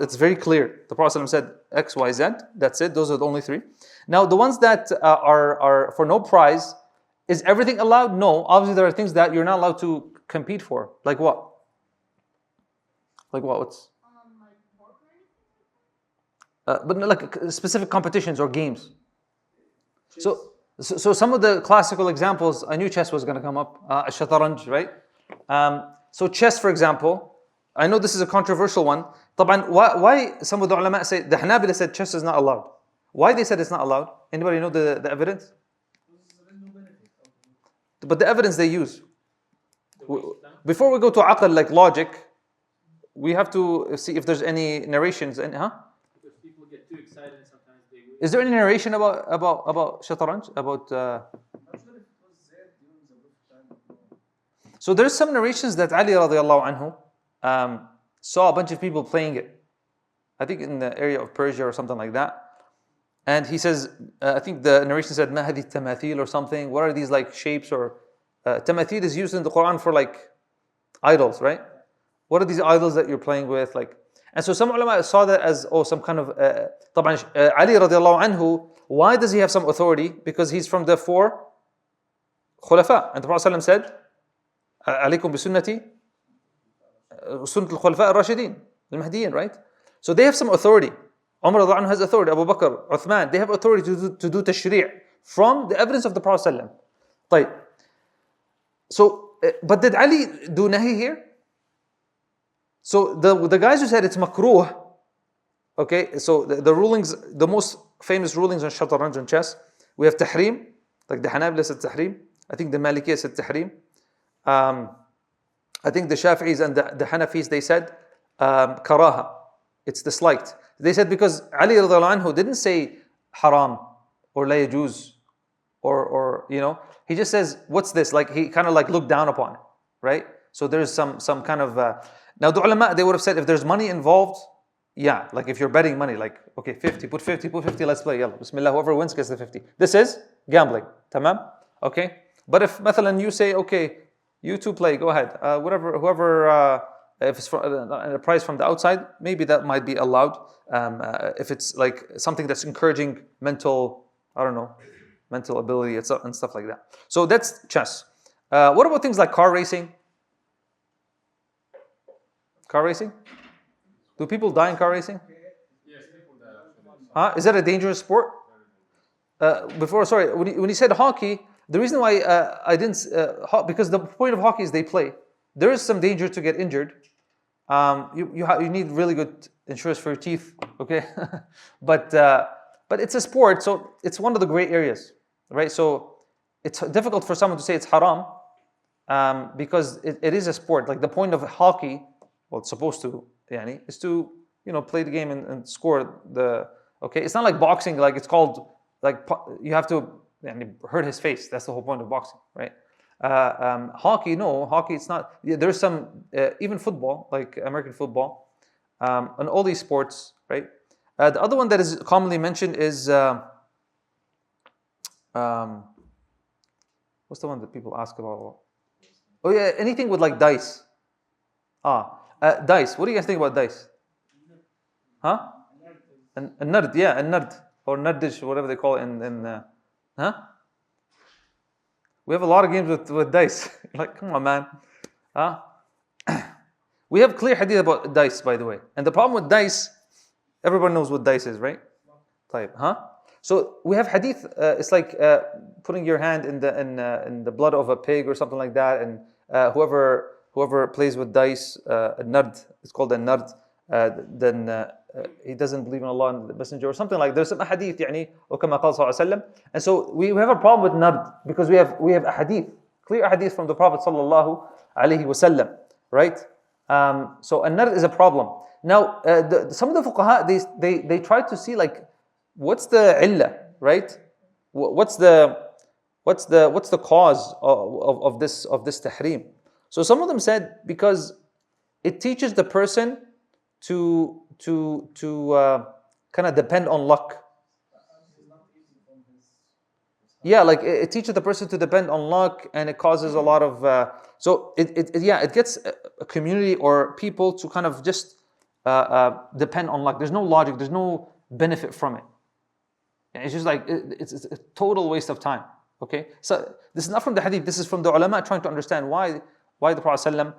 it's very clear. The Prophet said X, Y, Z, that's it, those are the only three. Now the ones that are for no prize, is everything allowed? No, obviously there are things that you're not allowed to compete for. Like what? What's Like pork or anything? but like specific competitions or games. So So some of the classical examples, I knew chess was going to come up. Shataranj, right? So chess, for example, I know this is a controversial one. طبعا, why some of the ulama say, the Hanabila said chess is not allowed. Why they said it's not allowed? Anybody know the evidence? But the evidence they use. Before we go to aql, like logic, we have to see if there's any narrations. Because people get too excited and sometimes they will. Is there any narration about shataranj? About I'm not sure if it was there during the book time. So there's some narrations that Ali radiallahu anhu saw a bunch of people playing it. I think in the area of Persia or something like that. And he says, I think the narration said, "Ma hadi tamathil" or something. What are these like shapes or tamathil is used in the Quran for like idols, right? What are these idols that you're playing with? Like, and so some ulama saw that as some kind of. طبعا Ali radiallahu anhu. Why does he have some authority? Because he's from the 4 khulafa, and the Prophet ﷺ said, "Alaykum bi sunnati, sunnat al-khulafa al-rashidin, al-mahdiyyin," right? So they have some authority. Umar radiallahu anhu has authority. Abu Bakr, Uthman, they have authority to do tashri' from the evidence of the Prophet ﷺ. طيب. So, but did Ali do nahi here? So the guys who said it's makruh, okay, so the rulings, the most famous rulings on shataranj and chess, we have tahrim, like the Hanabila said tahrim, I think the Malikiyya said tahrim, I think the Shafi'is and the Hanafis, they said karaha, it's disliked. They said because Ali radiallahu anhu didn't say haram or la yajuz or he just says, what's this? Like he kind of like looked down upon it, right? So there's some kind of now the ulama, they would have said if there's money involved, yeah, like if you're betting money, like okay, 50, put 50, let's play, yalla, bismillah, whoever wins gets the 50. This is gambling, tamam? Okay? But if mathalan you say, okay, you two play, go ahead, whoever if it's a prize from the outside, maybe that might be allowed. If it's like something that's encouraging mental ability and stuff like that. So that's chess. What about things like car racing? Car racing? Do people die in car racing? Yes, people die actually. Is that a dangerous sport? When you said hockey, the reason why I didn't, because the point of hockey is they play. There is some danger to get injured. You need really good insurance for your teeth, okay? but it's a sport, so it's one of the gray areas, right? So it's difficult for someone to say it's haram because it is a sport. Like the point of hockey, well, it's supposed to, is to play the game and score the. Okay, it's not like boxing. Like it's called like you have to hurt his face. That's the whole point of boxing, right? Hockey, no, hockey. It's not. There's some even football, like American football, and all these sports, right? The other one that is commonly mentioned is what's the one that people ask about? Oh yeah, anything with like dice. Dice. What do you guys think about dice? Huh? A nerd, yeah, a nerd or nerdish, whatever they call it. We have a lot of games with dice. Like, come on, man. We have clear hadith about dice, by the way. And the problem with dice, everyone knows what dice is, right? So we have hadith. It's like putting your hand in the blood of a pig or something like that. And whoever plays with dice, a nerd, it's called a nerd. Then he doesn't believe in Allah and the Messenger or something like that. There's some hadith, or kama qala sallallahu alaihi wasallam. And so we have a problem with nard because we have a hadith, clear hadith from the Prophet sallallahu alaihi wasallam, right? So a nard is a problem. Now, some of the fuqaha they try to see like what's the illah, right? What's the cause of this tahrim? So some of them said because it teaches the person to kind of depend on luck. Yeah, like it teaches the person to depend on luck, and it causes a lot of. So it gets a community or people to kind of just depend on luck. There's no logic. There's no benefit from it. And it's just like it's a total waste of time. Okay, so this is not from the hadith. This is from the ulama trying to understand why the Prophet ﷺ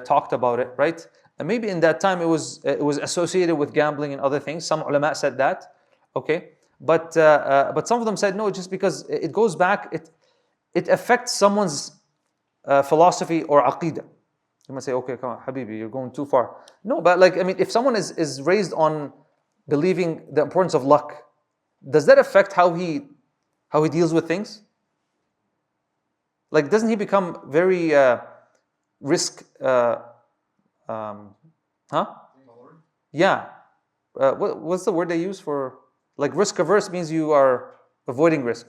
talked about it, right? And maybe in that time it was associated with gambling and other things. Some ulama said that, okay. But some of them said no, just because it goes back, it affects someone's philosophy or aqidah. You might say, okay, come on, Habibi, you're going too far. No, but like, I mean, if someone is raised on believing the importance of luck, does that affect how he deals with things? Like, doesn't he become very risk? Yeah. What's the word they use for, like, risk averse means you are avoiding risk.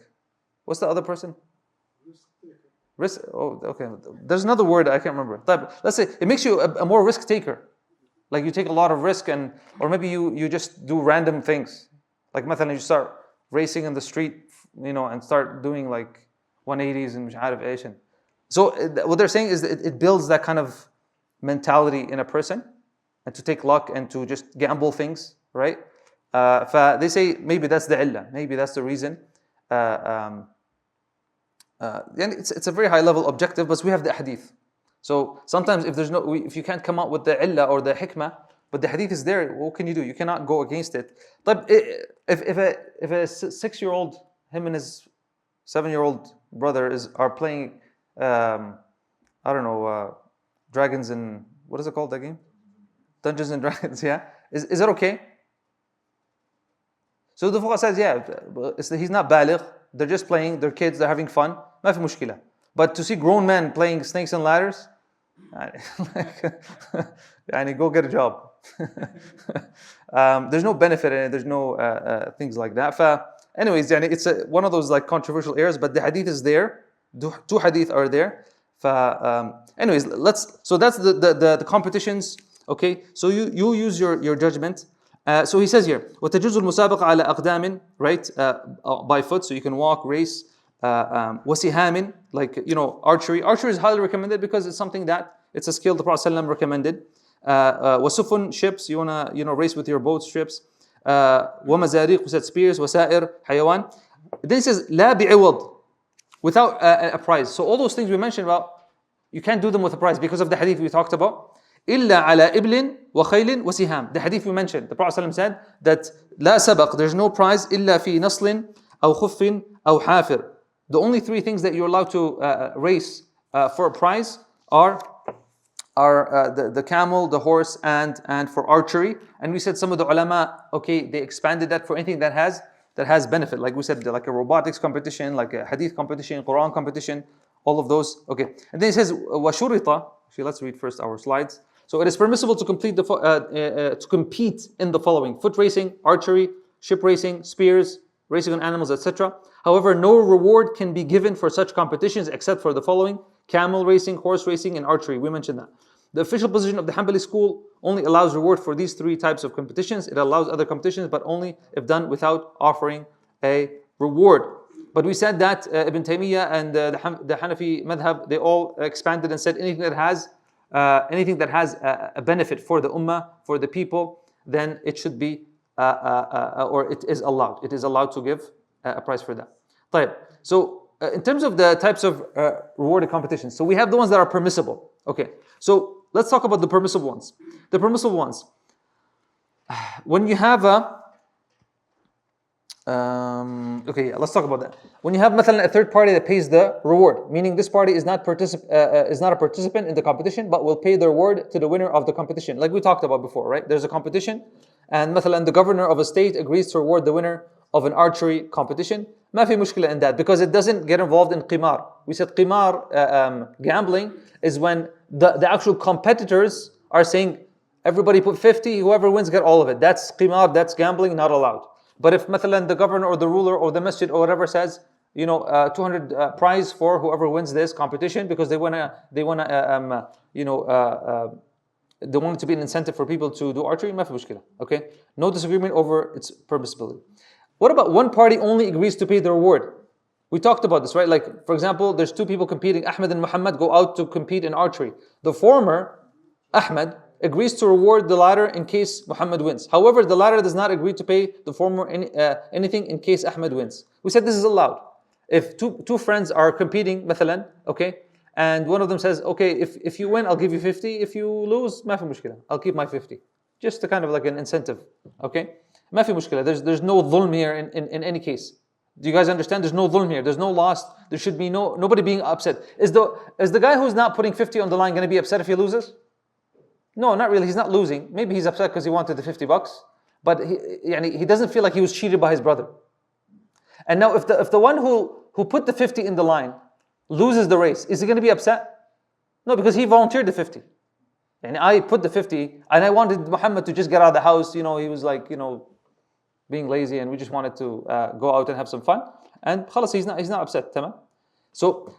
What's the other person? Risk. Oh, okay. There's another word I can't remember. Let's say it makes you a more risk taker. Like, you take a lot of risk, or maybe you just do random things. Like, مثلا, you start racing in the street, and start doing like 180s and مش عارف ايش. So what they're saying is that it builds that kind of mentality in a person, and to take luck and to just gamble things, right? They say maybe that's the illah, maybe that's the reason. It's a very high level objective, but we have the hadith. So sometimes if you can't come up with the illah or the hikmah, but the hadith is there, what can you do? You cannot go against it. But if a 6-year-old, him and his 7-year-old brother are playing, dragons and, what is it called, that game? Dungeons and Dragons, yeah? Is that okay? So the Fuqaha says, yeah, he's not baligh, they're just playing, they're kids, they're having fun, ما في مشكلة. But to see grown men playing snakes and ladders, go get a job. There's no benefit in it, there's no things like that. Anyways, it's one of those like controversial areas, but the hadith is there. Two hadith are there. Anyways, so that's the competitions. Okay, so you use your judgment. So he says here, وَتَجُزُ الْمُسَابَقَ عَلَى أَقْدَامٍ, right, by foot, so you can walk, race. وَسِهَامٍ, like, archery. Archery is highly recommended because it's something that, it's a skill the Prophet ﷺ recommended. وَسُفُن, ships, you want to, race with your boats, ships. وَمَزَارِيقُ, we said spears. وَسَائِر, حَيَوان. Then he says, لَا بِعِوَض, without a prize. So all those things we mentioned about, you can't do them with a prize because of the hadith we talked about. إِلَّا عَلَى إِبْلٍ وَخَيْلٍ وَسِهَامٍ. The hadith we mentioned, the Prophet ﷺ said that لَا سَبَقْ, there's no prize, إِلَّا فِي نَصْلٍ أَوْ خُفٍّ أَوْ حَافِرٍ. The only three things that you're allowed to race for a prize are the camel, the horse, and for archery. And we said some of the ulama, okay, they expanded that for anything that has benefit. Like we said, like a robotics competition, like a hadith competition, Quran competition, all of those. Okay. And then it says, وَشُرِطَ. Actually, let's read first our slides. So it is permissible to compete in the following: foot racing, archery, ship racing, spears, racing on animals, etc. However, no reward can be given for such competitions except for the following: camel racing, horse racing, and archery. We mentioned that. The official position of the Hanbali school only allows reward for these three types of competitions. It allows other competitions, but only if done without offering a reward. But we said that Ibn Taymiyyah and the Hanafi madhab, they all expanded and said anything that has a benefit for the ummah, for the people, then it should be, or it is allowed. It is allowed to give a price for that. طيب. So in terms of the types of rewarded competitions, so we have the ones that are permissible. Okay, so let's talk about the permissible ones. The permissible ones, when you have let's talk about that. When you have مثلا a third party that pays the reward, meaning this party is not a participant in the competition, but will pay the reward to the winner of the competition, like we talked about before, right? There's a competition, and مثلا the governor of a state agrees to reward the winner of an archery competition. ما في مشكلة in that, because it doesn't get involved in qimar. We said qimar, gambling, is when the actual competitors are saying, everybody put 50, whoever wins get all of it. That's qimar, that's gambling, not allowed. But if مثلا the governor or the ruler or the masjid or whatever says, 200 prize for whoever wins this competition, because they want it to be an incentive for people to do archery, ما في مشكلة. Okay, no disagreement over its permissibility. What about one party only agrees to pay the reward? We talked about this, right? Like, for example, there's two people competing. Ahmed and Muhammad go out to compete in archery. The former, Ahmed, agrees to reward the latter in case Muhammad wins. However, the latter does not agree to pay the former anything in case Ahmed wins. We said this is allowed. If two friends are competing, مثلا, okay, and one of them says, okay, if you win, I'll give you 50. If you lose, ما في مشكلة, I'll keep my 50. Just to kind of like an incentive, okay? ما في مشكلة. There's no dhulm here in any case. Do you guys understand? There's no dhulm here. There's no loss. There should be nobody being upset. Is the guy who's not putting 50 on the line going to be upset if he loses? No, not really. He's not losing. Maybe he's upset because he wanted the $50, but he doesn't feel like he was cheated by his brother. And now if the one who put the 50 in the line loses the race, is he going to be upset? No, because he volunteered the 50. And I put the 50 and I wanted Muhammad to just get out of the house. He was like, being lazy, and we just wanted to go out and have some fun. And khalas, he's not upset. Tamam. So,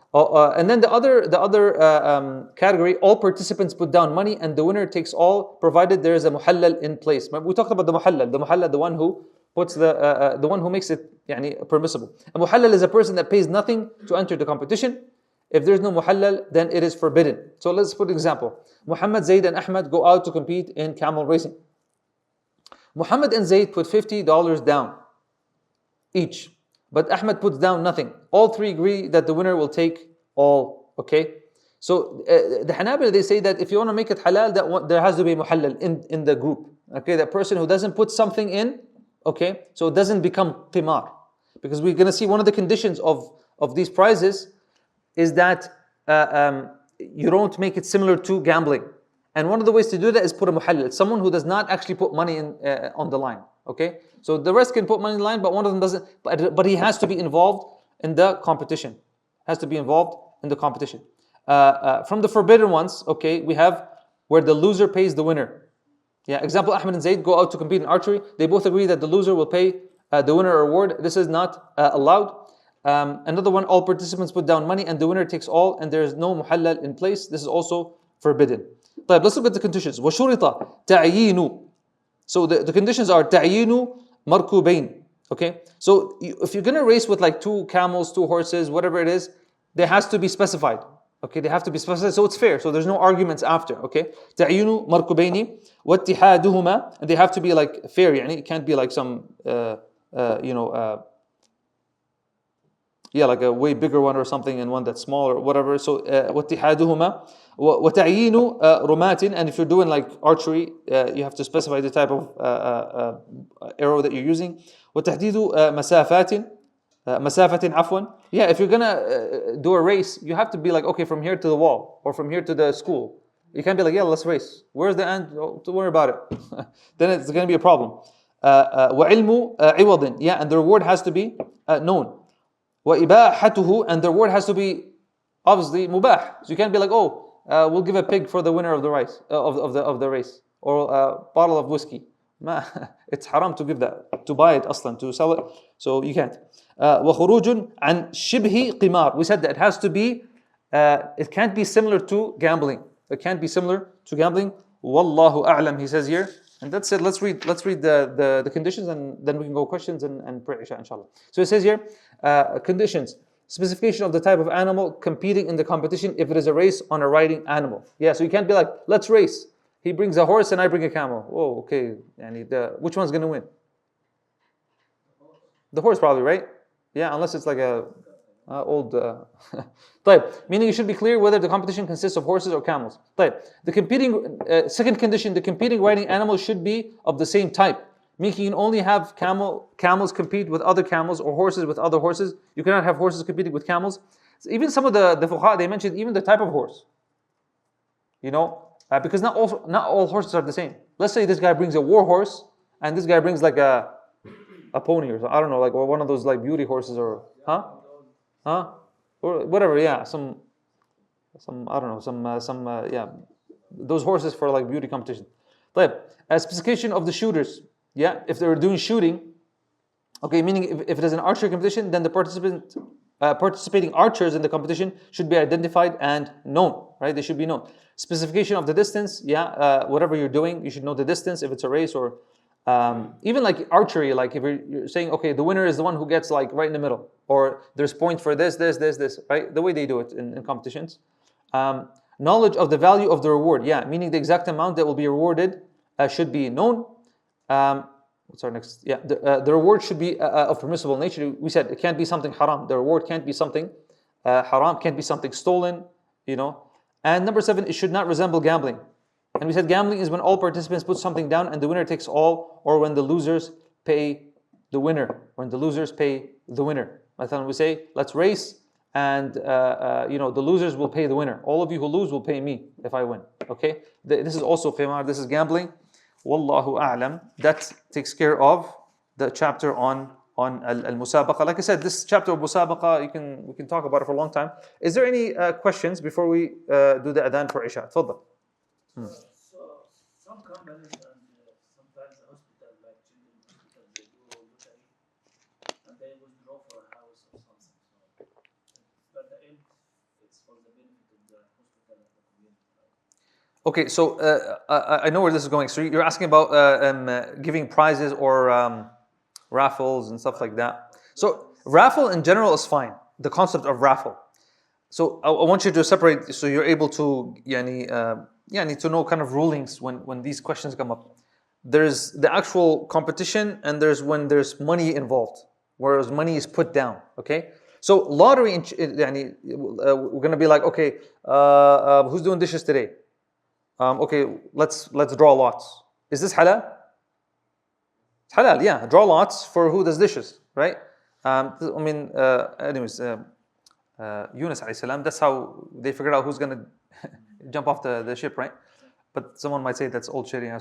and then the other category, all participants put down money and the winner takes all, provided there is a muhallal in place. We talked about the muhallal, the one who puts the one who makes it permissible. A muhallal is a person that pays nothing to enter the competition. If there's no muhallal, then it is forbidden. So let's put an example. Muhammad, Zayd, and Ahmad go out to compete in camel racing. Muhammad and Zayd put $50 down each, but Ahmad puts down nothing. All three agree that the winner will take all. Okay, so the Hanabila, they say that if you want to make it halal, that there has to be muhallal in the group. Okay, that person who doesn't put something in, okay, so it doesn't become qimar, because we're going to see one of the conditions of these prizes is that you don't make it similar to gambling. And one of the ways to do that is put a muhallal. It's someone who does not actually put money in on the line. Okay, so the rest can put money in the line, but one of them doesn't. But he has to be involved in the competition. Has to be involved in the competition. From the forbidden ones, okay, we have where the loser pays the winner. Yeah, example: Ahmed and Zayd go out to compete in archery. They both agree that the loser will pay the winner a reward. This is not allowed. Another one: all participants put down money and the winner takes all, and there is no muhallal in place. This is also forbidden. Let's look at the conditions. وَشُرِطَ تَعْيِينُ. So the conditions are تَعْيِينُ مَرْكُوبَيْن. Okay, so if you're going to race with like 2 camels, 2 horses, whatever it is, there has to be specified. Okay, they have to be specified, so it's fair. So there's no arguments after. Okay, تَعْيِينُ مَرْكُوبَيْن وَاتِّحَادُهُمَا, and they have to be like fair. It can't be like some like a way bigger one or something and one that's smaller or whatever. So وَاتِّحَادُهُمَا وَتَعْيِينُ رُمَاتٍ, and if you're doing like archery, you have to specify the type of arrow that you're using. وَتَحْدِيدُ مَسَافَةٍ عَفْوًا. Yeah, if you're gonna do a race, you have to be like, okay, from here to the wall or from here to the school. You can't be like, yeah, let's race. Where's the end? Oh, don't worry about it. Then it's gonna be a problem. وَعِلْمُ عِوَضٍ. Yeah, and the reward has to be known. وَإِبَاحَتُهُ, and the reward has to be obviously mubah. So you can't be like, we'll give a pig for the winner of the race, of the race, or a bottle of whiskey. It's haram to give that, to buy it aslan, to sell it. So you can't. وَخُرُوجٌ عَنْ شِبْهِ قِمَار. We said that it has to be, it can't be similar to gambling. It can't be similar to gambling. Wallahu a'lam, he says here. And that's it. Let's read the conditions, and then we can go questions and pray Isha, inshallah. So it says here, conditions. Specification of the type of animal competing in the competition if it is a race on a riding animal. Yeah, so you can't be like, let's race. He brings a horse and I bring a camel. Oh, okay. And which one's going to win? The horse probably, right? Yeah, unless it's like a old... Meaning it should be clear whether the competition consists of horses or camels. The competing, second condition, the competing riding animal should be of the same type. Meaning you can only have camels compete with other camels or horses with other horses. You cannot have horses competing with camels. So even some of the fuqaha, they mentioned even the type of horse. Because not all horses are the same. Let's say this guy brings a war horse and this guy brings like a pony or something. I don't know, like, or one of those like beauty horses or or whatever. Yeah, some I don't know, those horses for like beauty competition. A specification of the shooters. Yeah, if they're doing shooting, okay, meaning if it is an archery competition, then the participating archers in the competition should be identified and known, right? They should be known. Specification of the distance, whatever you're doing, you should know the distance if it's a race, or even like archery, like if you're saying, okay, the winner is the one who gets like right in the middle, or there's points for this, right? The way they do it in competitions. Knowledge of the value of the reward, meaning the exact amount that will be rewarded should be known. What's our next? The reward should be of permissible nature. We said it can't be something haram. The reward can't be something haram, can't be something stolen, And number 7, it should not resemble gambling. And we said gambling is when all participants put something down and the winner takes all, or when the losers pay the winner, when the losers pay the winner. مثلا we say, let's race, and the losers will pay the winner. All of you who lose will pay me if I win. Okay? This is also qimar, this is gambling. Wallahu a'lam. That takes care of the chapter on al-musabaqa. Like I said, this chapter of musabaqa, we can talk about it for a long time. Is there any questions before we do the adhan for Isha? Tfaddal. So some companies and sometimes the hospital, like children hospital, they do lottery and they withdraw for a house or something. So, but the end, it's for the benefit of the hospital and the community. Right? Okay, so I know where this is going. So you're asking about giving prizes or raffles and stuff like that. So raffle in general is fine. The concept of raffle. So I want you to separate, so you're able to to know kind of rulings when these questions come up. There's the actual competition, and there's when there's money involved, whereas money is put down. Okay. So lottery, we're gonna be like, okay, who's doing dishes today? Okay, let's draw lots. Is this halal? It's halal, yeah. Draw lots for who does dishes, right? Anyways, Yunus alayhi salam, that's how they figured out who's gonna jump off the ship, right? But someone might say that's old Sharia.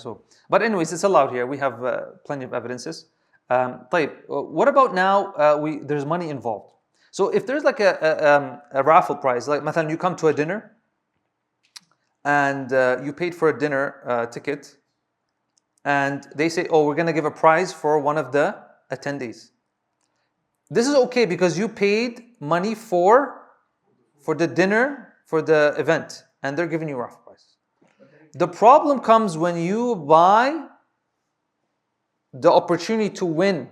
But anyways, it's allowed here. We have plenty of evidences. What about now? There's money involved. So if there's like a raffle prize, like مثلا you come to a dinner, and you paid for a dinner ticket, and they say, oh, we're going to give a prize for one of the attendees. This is okay because you paid money for the dinner, for the event, and they're giving you a raffle prize. The problem comes when you buy the opportunity to win.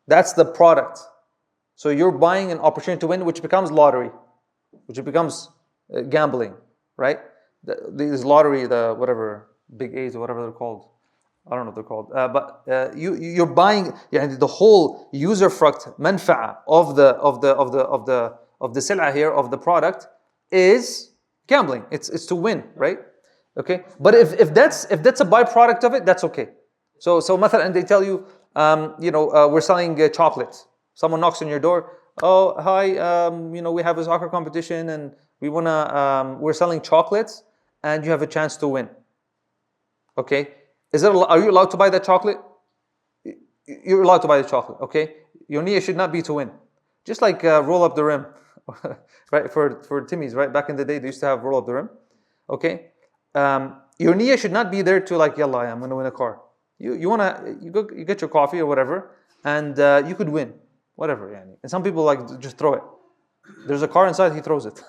That's the product. So you're buying an opportunity to win, which becomes lottery, which becomes gambling, right? This lottery, the whatever, big A's or whatever they're called. I don't know what they're called. But you're buying the whole user fruct manfa'a of the sil'a here, of the product, is gambling. It's to win, right? Okay. But if that's a byproduct of it, that's okay. So مثلا they tell you, we're selling chocolate. Someone knocks on your door. Oh, hi. We have a soccer competition and we're selling chocolates, and you have a chance to win. Okay. Are you allowed to buy that chocolate? You're allowed to buy the chocolate. Okay. Your niyyah should not be to win. Just like roll up the rim, right? For Timmy's, right? Back in the day, they used to have roll up the rim. Okay. Your niyyah should not be there to like, yalla, I'm going to win a car. You get your coffee or whatever, and you could win. Whatever, and some people like just throw it. There's a car inside, he throws it.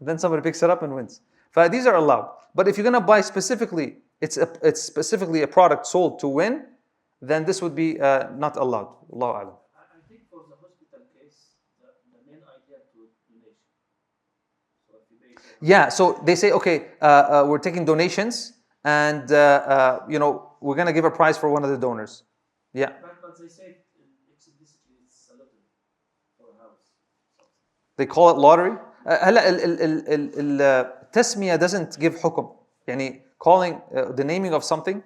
Then somebody picks it up and wins. But these are allowed. But if you're gonna buy specifically, it's specifically a product sold to win, then this would be not allowed. Allahu a'lam. I think for the hospital case, the main idea to donation. So if you pay, Yeah, so they say, okay, we're taking donations, and we're gonna give a prize for one of the donors. Yeah. but they say explicitly it's a lottery for a house. They call it lottery. التسمية doesn't give حكم. Calling the naming of something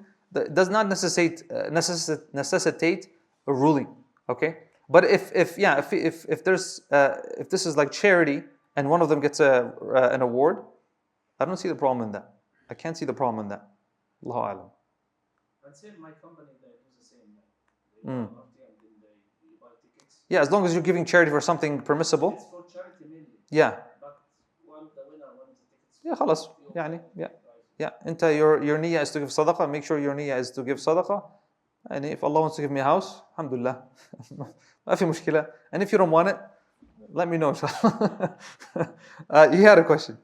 does not necessitate a ruling. Okay, but if this is like charity and one of them gets an award, I don't see the problem in that. I can't see the problem in that. Allahu a'lam. And same my company, they do the same. They and then they buy tickets. Yeah, as long as you're giving charity for something permissible. It's for charity mainly. Yeah. But the winner wins the tickets. Yeah, خلاص. Yeah. Your niyyah is to give sadaqah. Make sure your niyyah is to give sadaqah. And if Allah wants to give me a house, alhamdulillah. ما في مشكلة. And if you don't want it, let me know, inshallah. You had a question.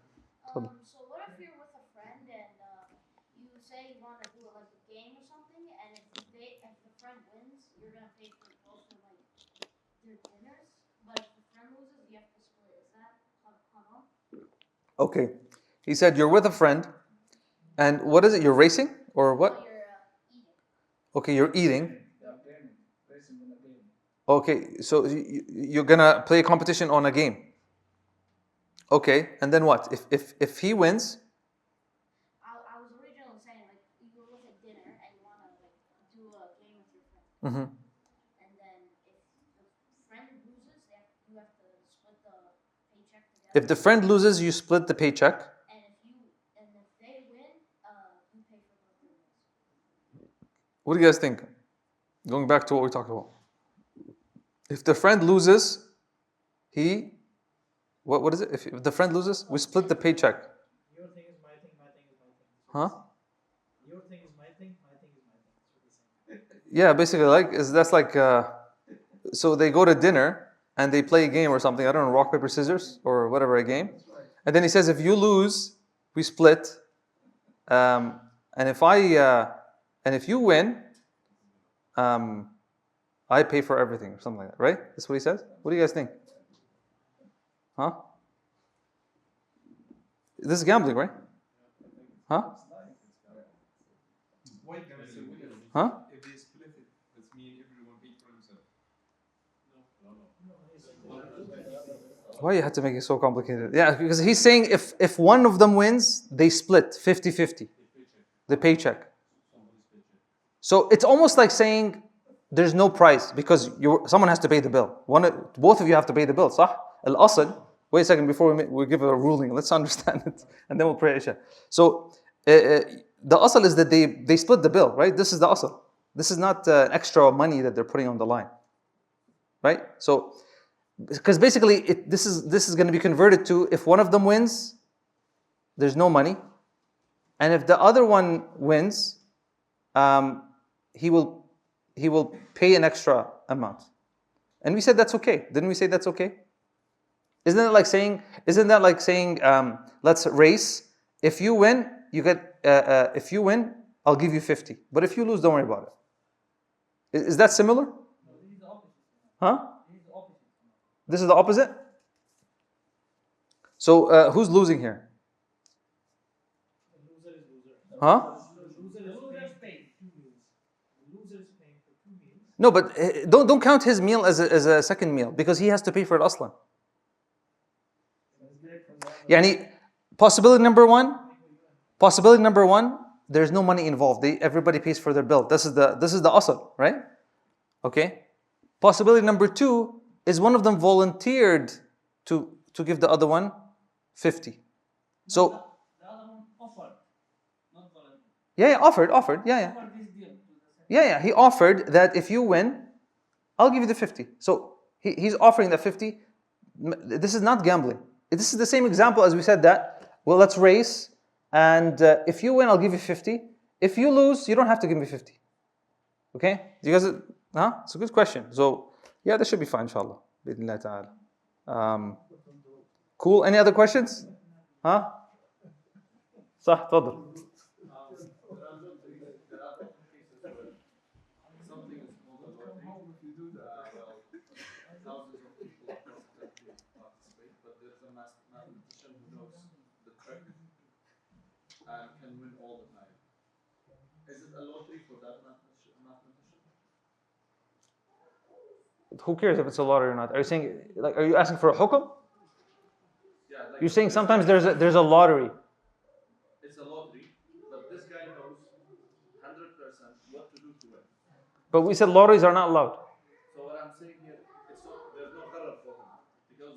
So what if you're with a friend and you say you want to do like a game or something, and if the friend wins, you're gonna pay for both of like their dinners, but if the friend loses, you have to split. Is that haram? Okay. He said you're with a friend, and what is it? You're racing or what? Or you're eating. Okay, you're eating. Racing in a game. Okay, so you're gonna play a competition on a game. Okay, and then what? If he wins? I was originally saying like you were with a dinner and you want to like do a game with your friend. And then if the friend loses, you have to split the paycheck together. If the friend loses, you split the paycheck. And if they win, you pay for both of them. What do you guys think? Going back to what we talked about. If the friend loses, what is it? If the friend loses, we split the paycheck. Your thing is my thing, my thing is my thing. Huh? Your thing is my thing, my thing is my thing. That's what they say. Yeah, basically, that's like. So they go to dinner and they play a game or something. I don't know, rock paper scissors or whatever, a game. And then he says, if you lose, we split. And if you win, I pay for everything or something like that, right? That's what he says. What do you guys think? Huh? This is gambling, right? Huh? Why can I say Huh? if they split it, does mean everyone paid for himself? No. Why you had to make it so complicated? Yeah, because he's saying if one of them wins, they split 50-50. The paycheck. So it's almost like saying there's no price because someone has to pay the bill. Both of you have to pay the bill, صح? Al-Asl. Wait a second before we give a ruling. Let's understand it, and then we'll pray Isha. So the Asl is that they split the bill, right? This is the Asl. This is not extra money that they're putting on the line, right? So because basically this is going to be converted to if one of them wins, there's no money, and if the other one wins, he will pay an extra amount. And we said that's okay. Didn't we say that's okay? Isn't that like saying let's race. If you win, you get if you win, I'll give you 50. But if you lose, don't worry about it. Is that similar? No, this is the opposite. Huh? This is the opposite. This is the opposite? So who's losing here? The loser is loser. Huh? The loser is paying 2 meals. The loser is paying for 2 meals. No, but don't count his meal as a second meal because he has to pay for it aslan. Yani, possibility number one, there's no money involved. Everybody pays for their bill. This is the asl, right? Okay. Possibility number 2 is one of them volunteered to give the other one 50. So The other one offered, not volunteered. yeah, offered. Yeah. Offered this deal to the Yeah. He offered that if you win, I'll give you the 50. So he's offering the 50. This is not gambling. This is the same example as we said that, well, let's race, and if you win, I'll give you 50. If you lose, you don't have to give me 50. Okay? Do you guys, It's a good question. So, yeah, this should be fine, inshallah. Bidnillah ta'ala. Cool. Any other questions? Huh? صح, تفضل. Something is called a lottery. If you do that, thousands of people participate, but there's a mathematician who knows the trick and can win all the time. Is it a lottery for that mathematician? Who cares if it's a lottery or not? Are you asking for a hukum? Yeah, like You're saying sometimes there's a lottery. it's a lottery, but this guy knows 100% what to do to win. But we said lotteries are not allowed. So what I'm saying here, there's no Gharar for him because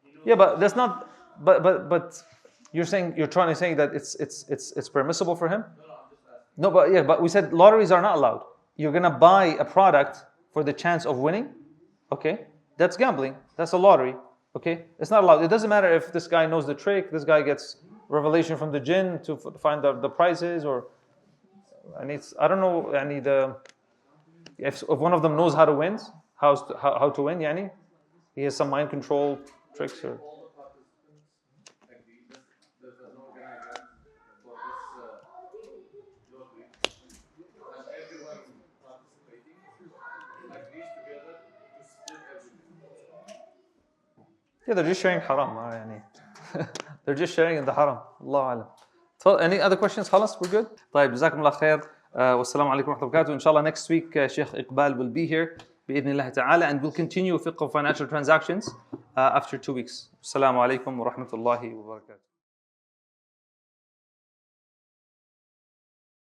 he knows. Yeah, but that's not. But you're trying to say that it's permissible for him. No, I'm just asking. No, but we said lotteries are not allowed. You're gonna buy a product for the chance of winning. Okay, that's gambling. That's a lottery. Okay, it's not allowed. It doesn't matter if this guy knows the trick. This guy gets revelation from the jinn to find the prices, or I don't know. If one of them knows how to win, how to win. Yani, he has some mind control tricks or. All the participants agree that there's an organigram for this lottery, and everyone participating agrees together to split everything. Yeah, they're just sharing haram. They're just sharing in the haram. Allah alam. Any other questions? خلاص, we're good. طيب, جزاكم الله خير. والسلام عليكم ورحمة الله وبركاته. Inshallah, next week Sheikh Iqbal will be here بإذن الله تعالى, and we'll continue Fiqh of Financial Transactions after 2 weeks. Assalamu alaikum wa rahmatullahi wa barakatuh.